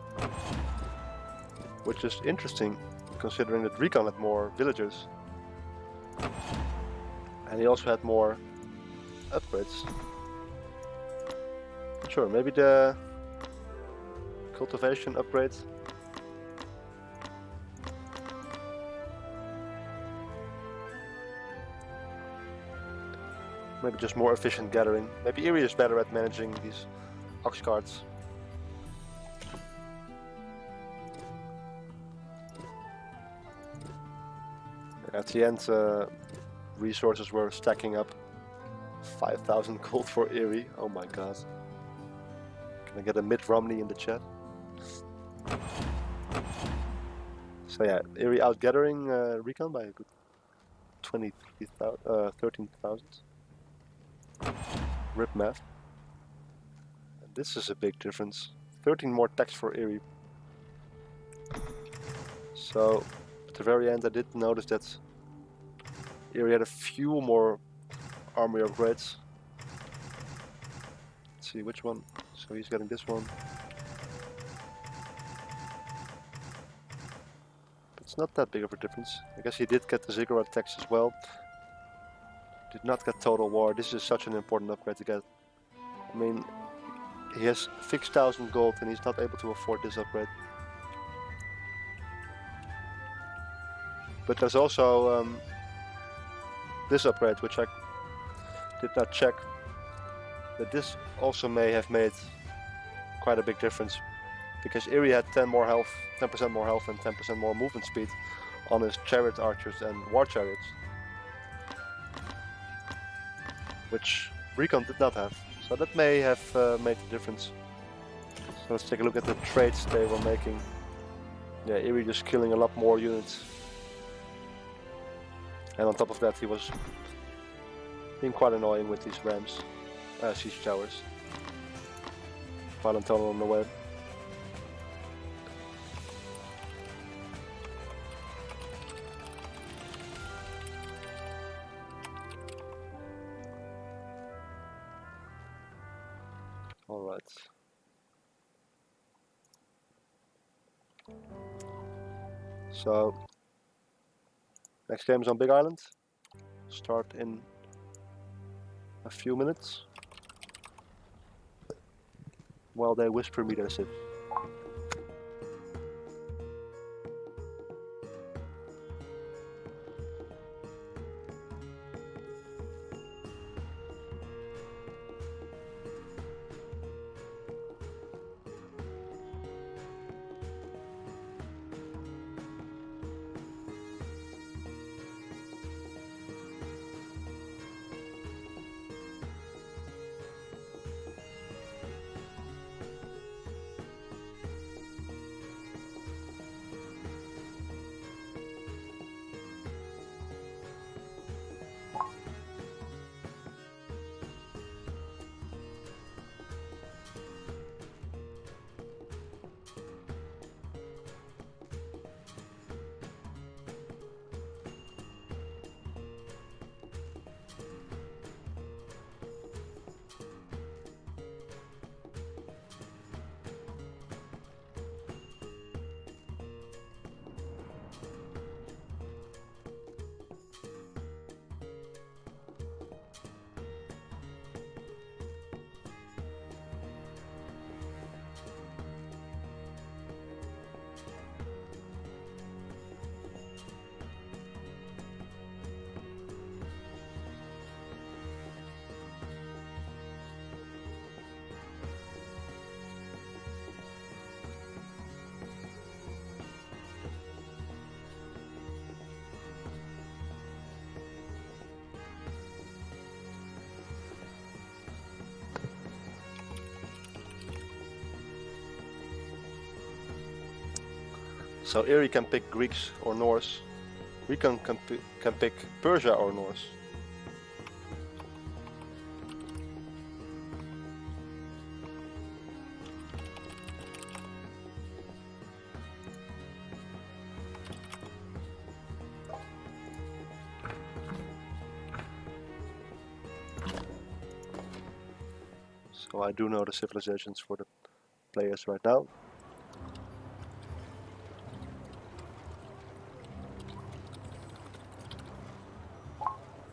which is interesting considering that Recon had more villagers. And he also had more upgrades. Sure, maybe the cultivation upgrade. Maybe just more efficient gathering. Maybe Eery is better at managing these ox carts. At the end, resources were stacking up. 5,000 gold for Eery. Oh my god. Can I get a Mitt Romney in the chat? So yeah, Eery outgathering Recon by a good 13,000. Rip math. And this is a big difference. 13 more tax for Eery. So at the very end I did notice that Eery had a few more army upgrades. Let's see which one. So he's getting this one. It's not that big of a difference. I guess he did get the ziggurat tax as well. Did not get total war. This is such an important upgrade to get. I mean, he has 6,000 gold and he's not able to afford this upgrade. But there's also this upgrade, which I did not check. But this also may have made quite a big difference. Because Eery had 10% more health and 10% more movement speed on his chariot archers and war chariots. Which Recon did not have. So that may have made the difference. So let's take a look at the trades they were making. Yeah, Eery just killing a lot more units. And on top of that he was being quite annoying with these rams, siege towers. Violent tunnel on the way. Alright. So, next game is on Big Island. Start in a few minutes. While they whisper me their civ. So Eery can pick Greeks or Norse. Recon can pick Persia or Norse. So I do know the civilizations for the players right now.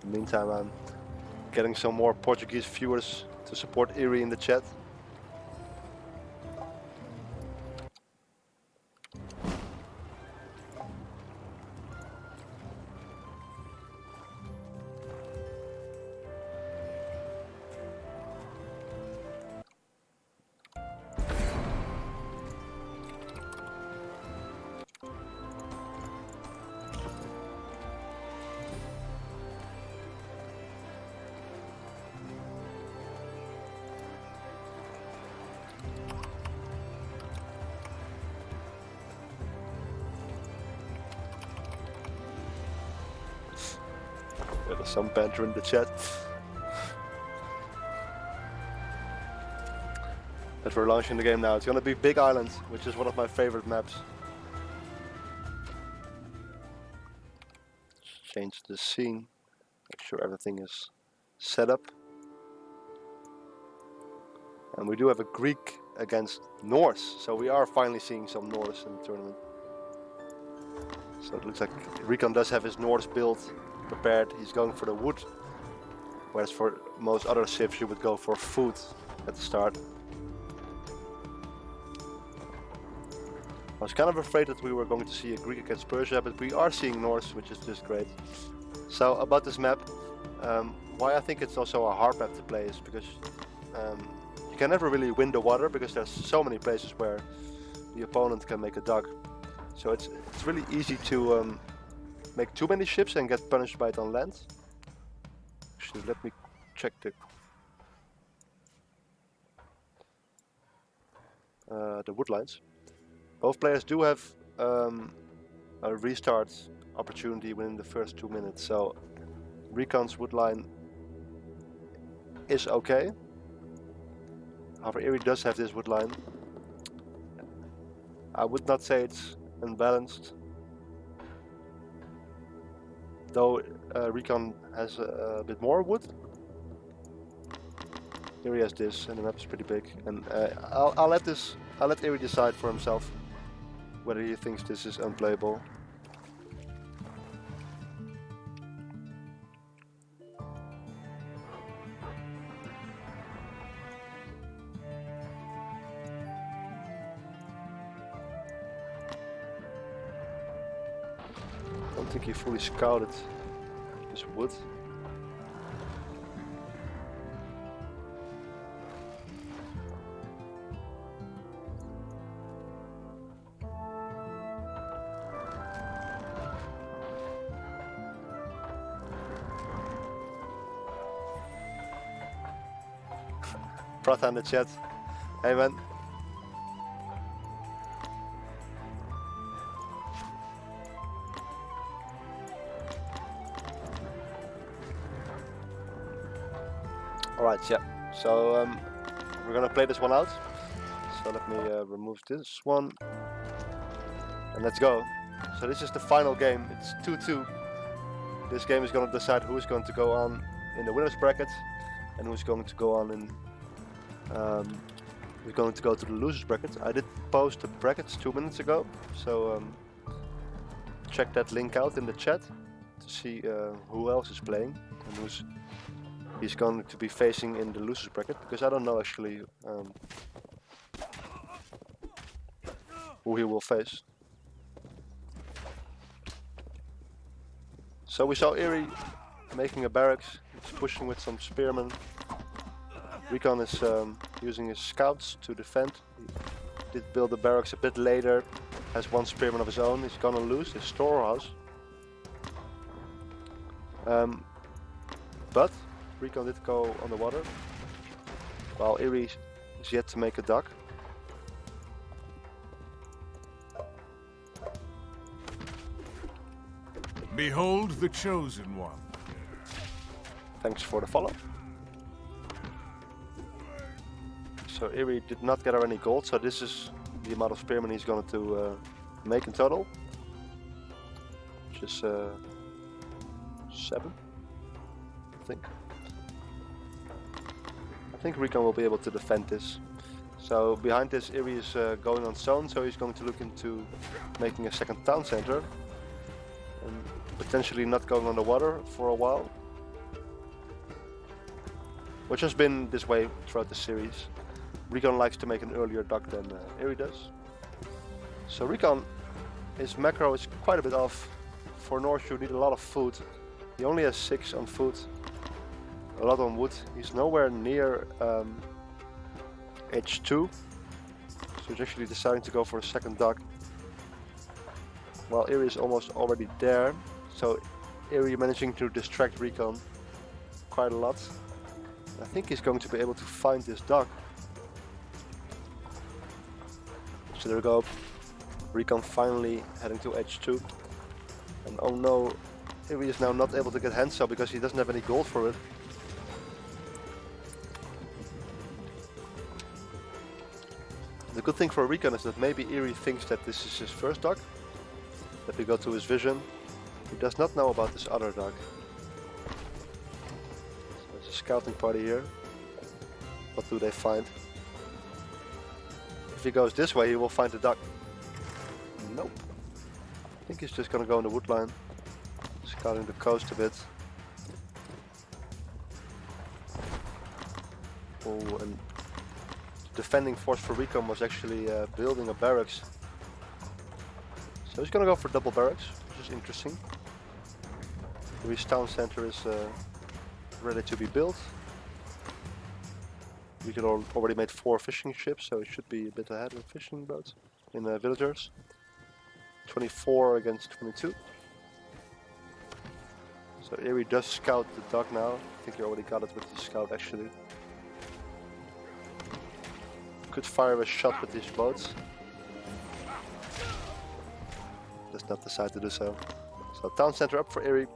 In the meantime, I'm getting some more Portuguese viewers to support Eery in the chat. There's some banter in the chat. But we're launching the game now. It's gonna be Big Island, which is one of my favorite maps. Change the scene. Make sure everything is set up. And we do have a Greek against Norse, so we are finally seeing some Norse in the tournament. So it looks like Recon does have his Norse build prepared. He's going for the wood, whereas for most other civs you would go for food at the start. I was kind of afraid that we were going to see a Greek against Persia, but we are seeing Norse, which is just great. So about this map, why I think it's also a hard map to play is because you can never really win the water because there's so many places where the opponent can make a dock. So it's really easy to make too many ships and get punished by it on land. Actually, let me check the wood lines. Both players do have a restart opportunity within the first 2 minutes, so Recon's wood line is okay. However, Eery does have this wood line. I would not say it's unbalanced, though Recon has a bit more wood. Eery has this, and the map is pretty big. And I'll let Eery decide for himself whether he thinks this is unplayable. I don't think he fully scouted this wood. Prata in the chat. Hey man. Alright, yeah. So we're gonna play this one out. So let me remove this one. And let's go. So this is the final game. It's 2-2. This game is gonna decide who's going to go on in the winners bracket and who's going to go on in who's going to go to the losers bracket. I did post the brackets 2 minutes ago, so check that link out in the chat to see who else is playing and who's he's going to be facing in the losers bracket, because I don't know actually who he will face. So we saw Eery making a barracks, he's pushing with some spearmen. Recon is using his scouts to defend. He did build the barracks a bit later, has one spearman of his own. He's gonna lose his storehouse. But Recon did go on the water, while Eery is yet to make a dock. Behold the chosen one. Thanks for the follow. So Eery did not gather any gold, so this is the amount of spearmen he's going to make in total. Which is 7, I think. I think Recon will be able to defend this. So behind this, Eery is going on stone, so he's going to look into making a second town center. And potentially not going on the water for a while. Which has been this way throughout the series. Recon likes to make an earlier dock than Eery does. So Recon, his macro is quite a bit off. For North you need a lot of food. He only has 6 on food. A lot on wood. He's nowhere near H2. So he's actually deciding to go for a second dock. While Eery is almost already there. So Eery managing to distract Recon quite a lot. I think he's going to be able to find this dock. So there we go. Recon finally heading to H2. And oh no, Eery is now not able to get hands up because he doesn't have any gold for it. The good thing for Recon is that maybe Eery thinks that this is his first dock. Let me go to his vision. He does not know about this other dock. So there's a scouting party here. What do they find? If he goes this way, he will find the dock. Nope. I think he's just gonna go in the woodline. Scouting the coast a bit. Oh, and the defending force for Recon was actually building a barracks. So he's gonna go for double barracks, which is interesting. Eery's town center is ready to be built. We could already made 4 fishing ships, so it should be a bit ahead of fishing boats in villagers. 24 against 22. So Eery does scout the dock now. I think he already got it with the scout actually. Could fire a shot with these boats. Does not decide to do so. So town center up for Eery.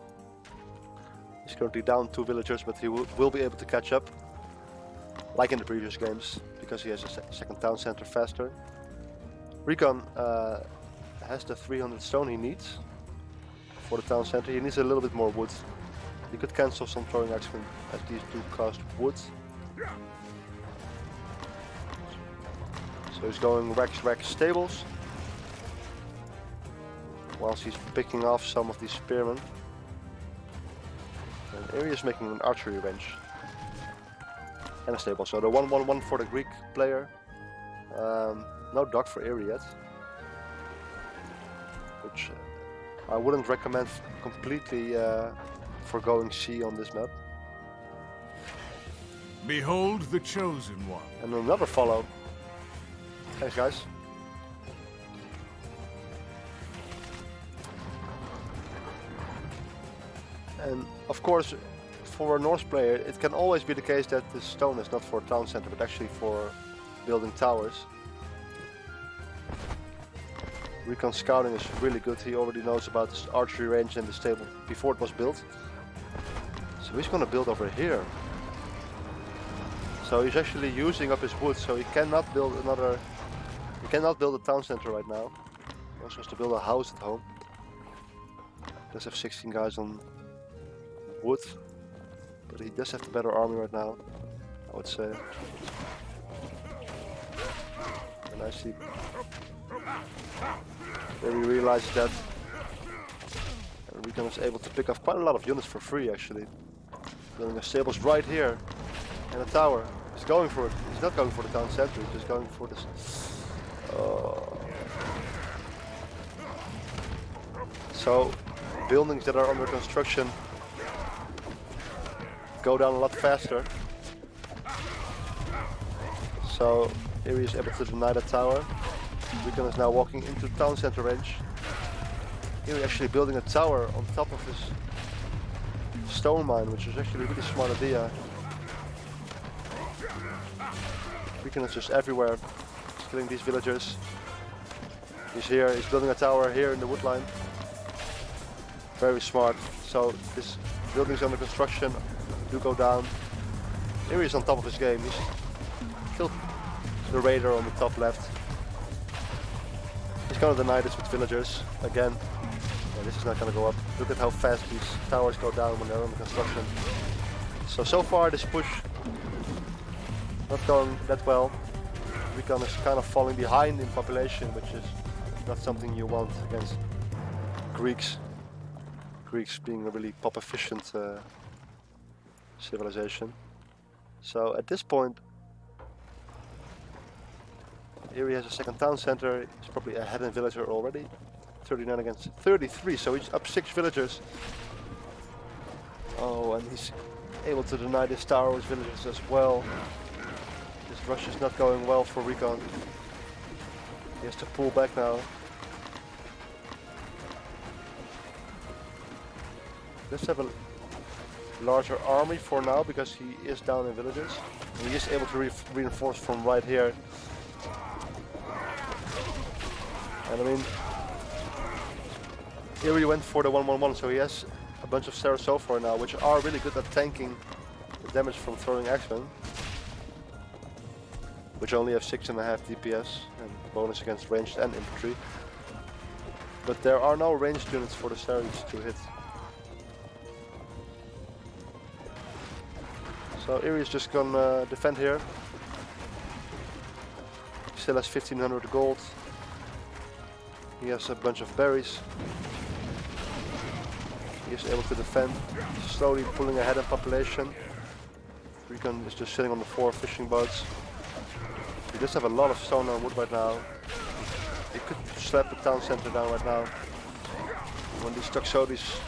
He's currently down 2 villagers, but he will be able to catch up. Like in the previous games, because he has a second town center faster. Recon has the 300 stone he needs for the town center. He needs a little bit more wood. He could cancel some throwing axemen as these do cost wood. So he's going rack stables. Whilst he's picking off some of these spearmen. And Eery is making an archery range. And a stable. So the 1-1-1 for the Greek player. No dock for Eery yet. Which I wouldn't recommend completely forgoing C on this map. Behold the chosen one. And another follow. Thanks guys. And of course, for a Norse player, it can always be the case that the stone is not for a town center, but actually for building towers. Recon scouting is really good. He already knows about this archery range and the stable before it was built. So he's gonna build over here. So he's actually using up his wood, so he cannot build another. He cannot build a town center right now. He also has to build a house at home. Does have 16 guys on wood, but he does have the better army right now, I would say. And I see. There we realized that Recon was able to pick up quite a lot of units for free actually. Building a stables right here and a tower. He's going for it. He's not going for the town center, he's just going for this. So buildings that are under construction go down a lot faster. So Eery is able to deny the tower. Recon is now walking into town center range. Eery actually building a tower on top of his stone mine, which is actually a really smart idea. Recon is just everywhere. He's killing these villagers. He's here, he's building a tower here in the woodline. Very smart. So this building's under construction. Do go down. Eery is on top of his game. He's killed the raider on the top left. He's gonna deny this with villagers again. Yeah, this is not gonna go up. Look at how fast these towers go down when they're under construction. So far this push not going that well. Recon is kind of falling behind in population, which is not something you want against Greeks. Greeks being a really pop efficient civilization. So at this point, Eery has a second town center. He's probably ahead in villager already. 39 against 33, so he's up 6 villagers. Oh, and he's able to deny this tower with villagers as well. This rush is not going well for Recon. He has to pull back now. Let's have a larger army for now because he is down in villagers. And he is able to reinforce from right here. And I mean, Eery went for the 1-1-1, so he has a bunch of Sarahs so far now, which are really good at tanking the damage from throwing Axemen, which only have 6.5 DPS and bonus against ranged and infantry. But there are no ranged units for the Sarahs to hit. So Eery is just gonna defend here. Still has 1500 gold. He has a bunch of berries. He is able to defend, slowly pulling ahead in population. Recon is just sitting on the 4 fishing boats. We just have a lot of stone and wood right now. He could slap the town center down right now. When these Toxotes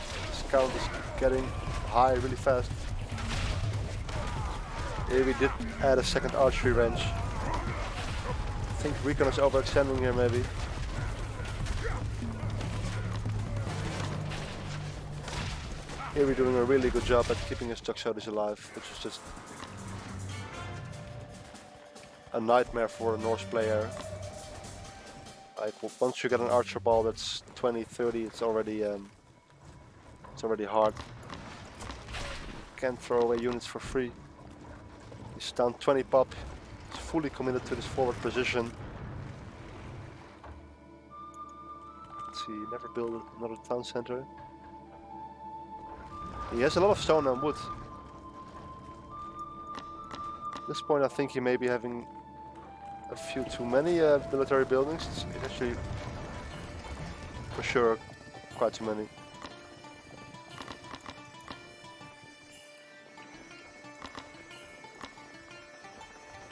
count is getting high really fast. Here we did add a second archery range. I think Recon is overextending here maybe. Here we're doing a really good job at keeping his Toxotes alive, which is just a nightmare for a Norse player. Like once you get an archer ball that's 20-30, it's already hard. Can't throw away units for free. He's down 20 pop. He's fully committed to this forward position. Let's see, never build another town center. He has a lot of stone and wood. At this point I think he may be having a few too many military buildings. It's actually, for sure, quite too many.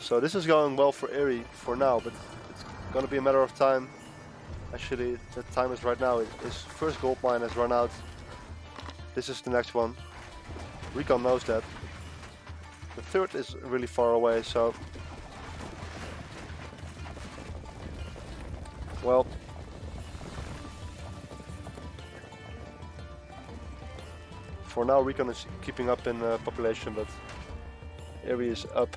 So this is going well for Eery for now, but it's gonna be a matter of time. Actually, the time is right now. His first gold mine has run out. This is the next one. Recon knows that. The third is really far away, so... Well... For now, Recon is keeping up in population, but Eery is up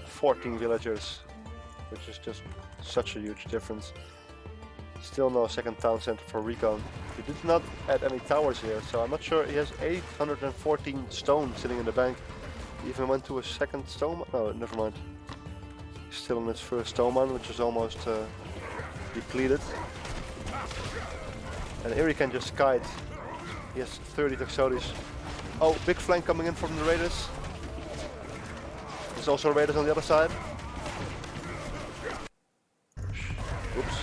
14 villagers, which is just such a huge difference. Still no second town center for Recon. He did not add any towers here, so I'm not sure. He has 814 stone sitting in the bank. He even went to a second stone mine. No, never mind. He's still on his first stone mine, which is almost depleted. And Eery can just kite. He has 30 Toxotes. Oh, big flank coming in from the raiders. There's also raiders on the other side. Oops.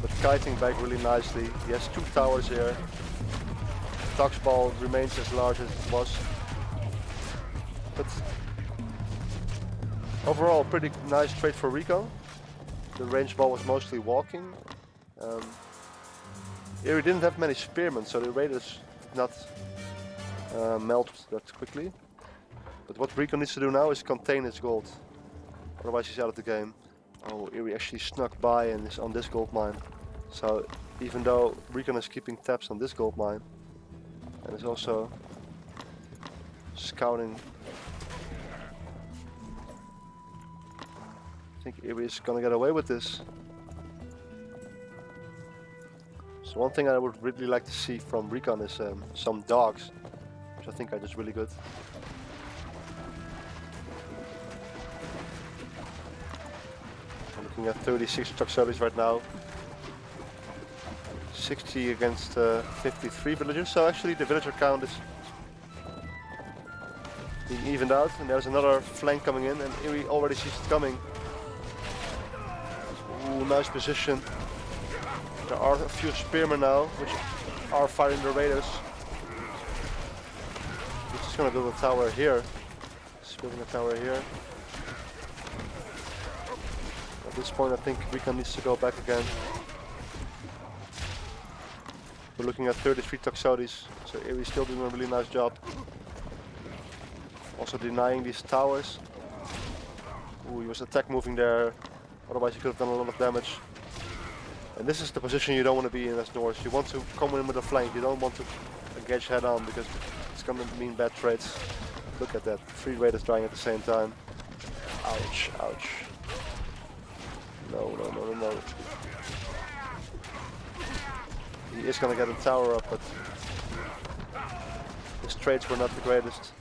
But kiting back really nicely. He has 2 towers here. The Tox ball remains as large as it was. But overall, pretty nice trade for Recon. The range ball was mostly walking. Eery didn't have many spearmen, so the raiders did not melt that quickly. But what Recon needs to do now is contain his gold. Otherwise he's out of the game. Oh, Eery actually snuck by and is on this gold mine. So even though Recon is keeping tabs on this gold mine and is also scouting, I think Eery is gonna get away with this. So one thing I would really like to see from Recon is some dogs, which I think are just really good. I'm looking at 36 Toxotes right now. 60 against 53 villagers, so actually the villager count is being evened out, and there's another flank coming in, and Eery already sees it coming. Ooh, nice position. There are a few spearmen now, which are firing the raiders. He's just gonna build a tower here. He's building a tower here. At this point I think Recon needs to go back again. We're looking at 33 Toxotes, so Eery's still doing a really nice job. Also denying these towers. Ooh, he was attack moving there, otherwise he could have done a lot of damage. And this is the position you don't want to be in as Norse. You want to come in with a flank, you don't want to engage head on because it's going to mean bad trades. Look at that, 3 raiders dying at the same time. Ouch, ouch. No, no, no, no, no. He is going to get a tower up, but his trades were not the greatest.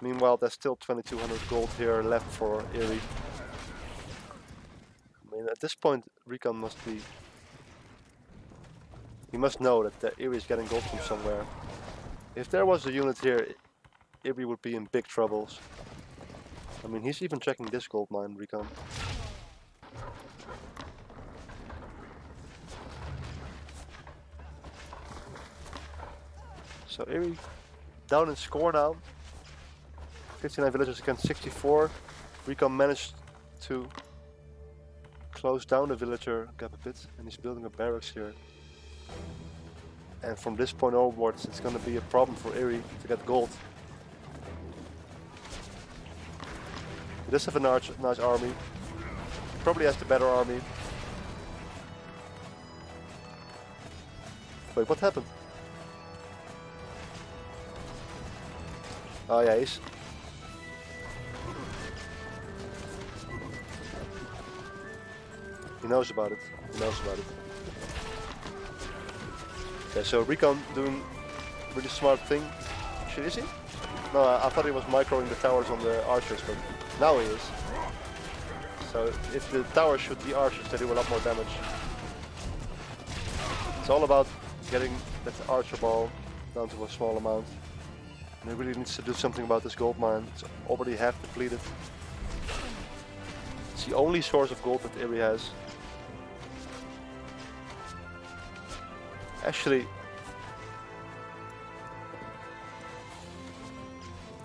Meanwhile, there's still 2200 gold here left for Eery. I mean, at this point, Recon must be... He must know that Eery is getting gold from somewhere. If there was a unit here, Eery would be in big troubles. I mean, he's even checking this gold mine, Recon. So Eery down in score now. 59 villagers against 64. Recon managed to close down the villager gap a bit, and he's building a barracks here. And from this point onwards, it's going to be a problem for Eery to get gold. He does have a nice army. He probably has the better army. Wait, what happened? Oh yeah, he's... He knows about it. He knows about it. Okay, so Recon doing a really smart thing. Actually, is he? No, I thought he was microing the towers on the archers, but now he is. So if the towers shoot the archers, they do a lot more damage. It's all about getting that archer ball down to a small amount. And he really needs to do something about this gold mine. It's already half depleted. It's the only source of gold that Eery has. Actually,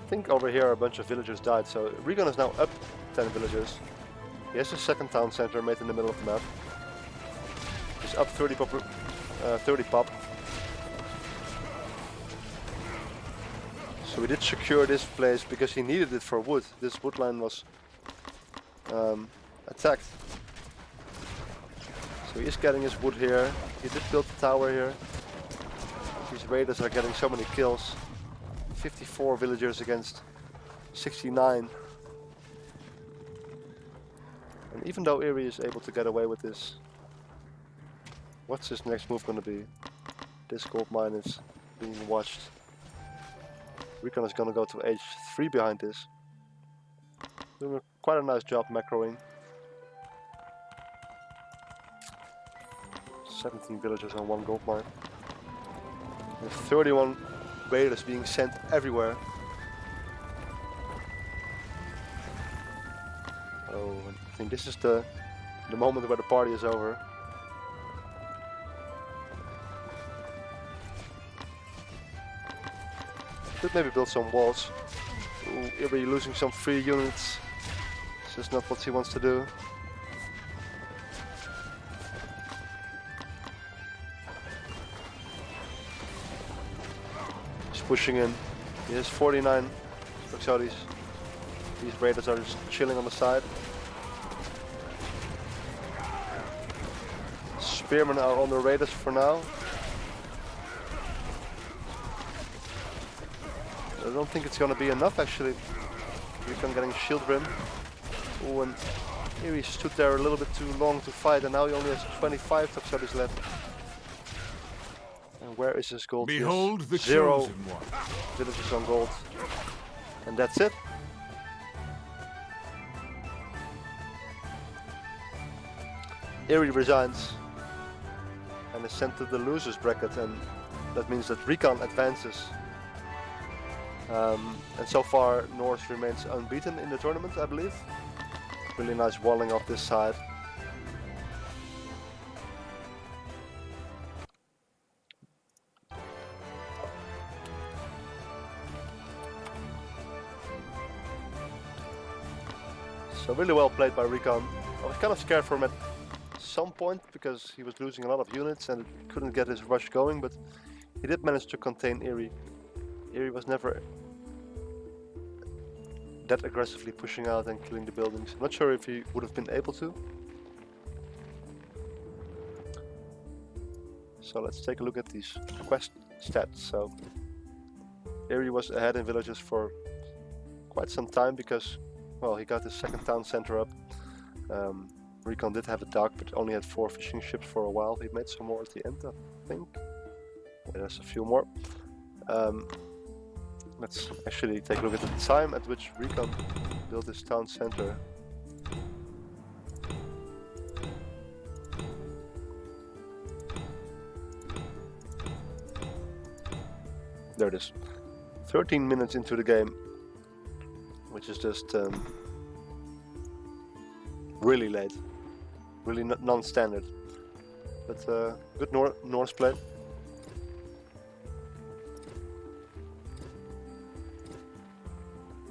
I think over here a bunch of villagers died, so Recon is now up 10 villagers. He has a second town center made in the middle of the map. He's up 30 pop. 30 pop. So we did secure this place because he needed it for wood. This wood line was attacked. So he is getting his wood here. He did build the tower here. These raiders are getting so many kills. 54 villagers against 69. And even though Eery is able to get away with this, what's his next move going to be? This gold mine is being watched. Recon is going to go to H3 behind this. Doing quite a nice job macroing. 17 villagers on one gold mine. And 31 raiders being sent everywhere. Oh, I think this is the moment where the party is over. Could maybe build some walls. Ooh, Eery losing some free units. This is not what he wants to do. He's pushing in. He has 49 Toxotes. These raiders are just chilling on the side. Spearmen are on the raiders for now. I don't think it's gonna be enough actually. Recon getting shield rim. Oh, and here he stood there a little bit too long to fight, and now he only has 25 Toxotes left. Where is his gold? Behold the Zero chosen one. villages on gold. And that's it. Eery resigns and is sent to the losers bracket, and that means that Recon advances. And so far Norse remains unbeaten in the tournament, I believe. Really nice walling off this side. So really well played by Recon. I was kind of scared for him at some point because he was losing a lot of units and couldn't get his rush going, but he did manage to contain Eery. Eery was never that aggressively pushing out and killing the buildings. I'm not sure if he would have been able to. So let's take a look at these quest stats. So Eery was ahead in villages for quite some time because, well, he got his second town center up. Recon did have a dock, but only had 4 fishing ships for a while. He made some more at the end, I think. Yeah, there's a few more. Let's actually take a look at the time at which Recon built his town center. There it is. 13 minutes into the game, which is just really late, really non-standard, but good Norse play.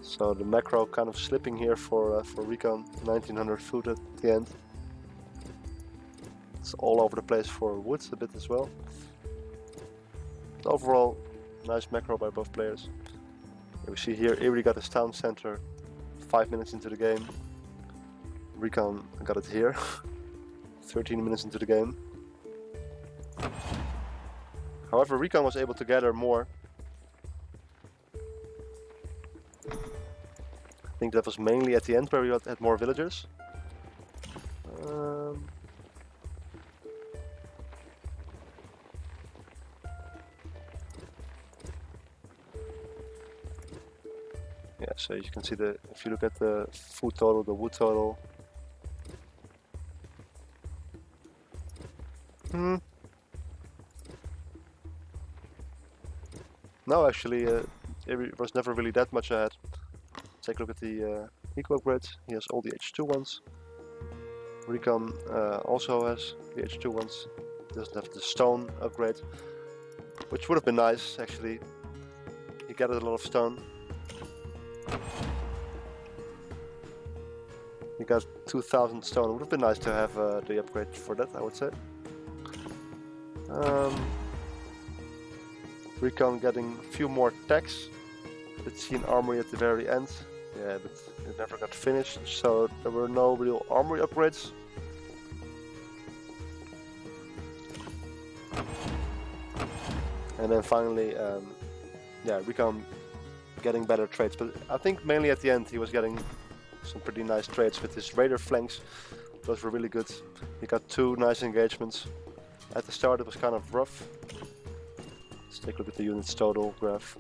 So the macro kind of slipping here for Recon, 1900 food at the end. It's all over the place for woods a bit as well. Overall, nice macro by both players. We see here Eery got his town center 5 minutes into the game. Recon got it here 13 minutes into the game. However, Recon was able to gather more. I think that was mainly at the end where we had more villagers. Yeah, so you can see if you look at the food total, the wood total. No, actually, it was never really that much ahead. Take a look at the eco upgrades. He has all the H2 ones. Recon also has the H2 ones. Doesn't have the stone upgrade, which would have been nice actually. He gathered a lot of stone. He got 2000 stone. It would have been nice to have the upgrade for that, I would say. Recon getting a few more techs. Let's see an armory at the very end. Yeah, but it never got finished, so there were no real armory upgrades. And then finally, yeah, Recon getting better trades, but I think mainly at the end he was getting some pretty nice trades with his raider flanks. Those were really good. He got 2 nice engagements. At the start it was kind of rough. Let's take a look at the units total graph.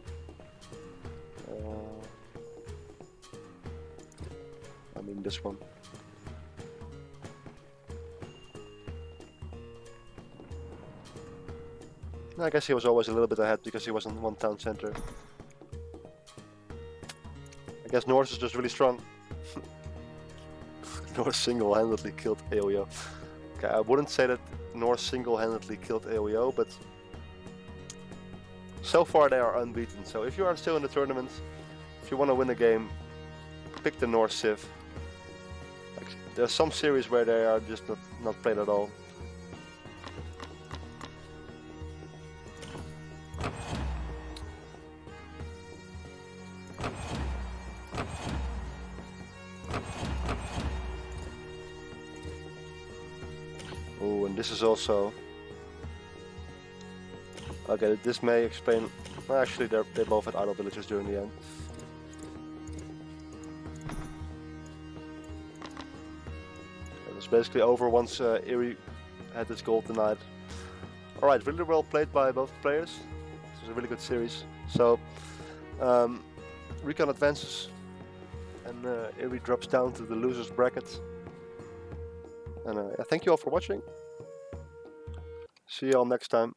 I mean this one. I guess he was always a little bit ahead because he was in one town center. I guess Norse is just really strong. Norse single-handedly killed AOEO. Okay, I wouldn't say that Norse single-handedly killed AOEO, but so far they are unbeaten. So if you are still in the tournament, if you want to win a game, pick the Norse Civ. Like, there's some series where they are just not played at all. Oh, and this is also... Okay, this may explain... Well, actually, they both had idle villagers during the end. It was basically over once Eery had his gold denied. Alright, really well played by both players. This was a really good series. So, Recon advances, and Eery drops down to the losers bracket. And thank you all for watching. See you all next time.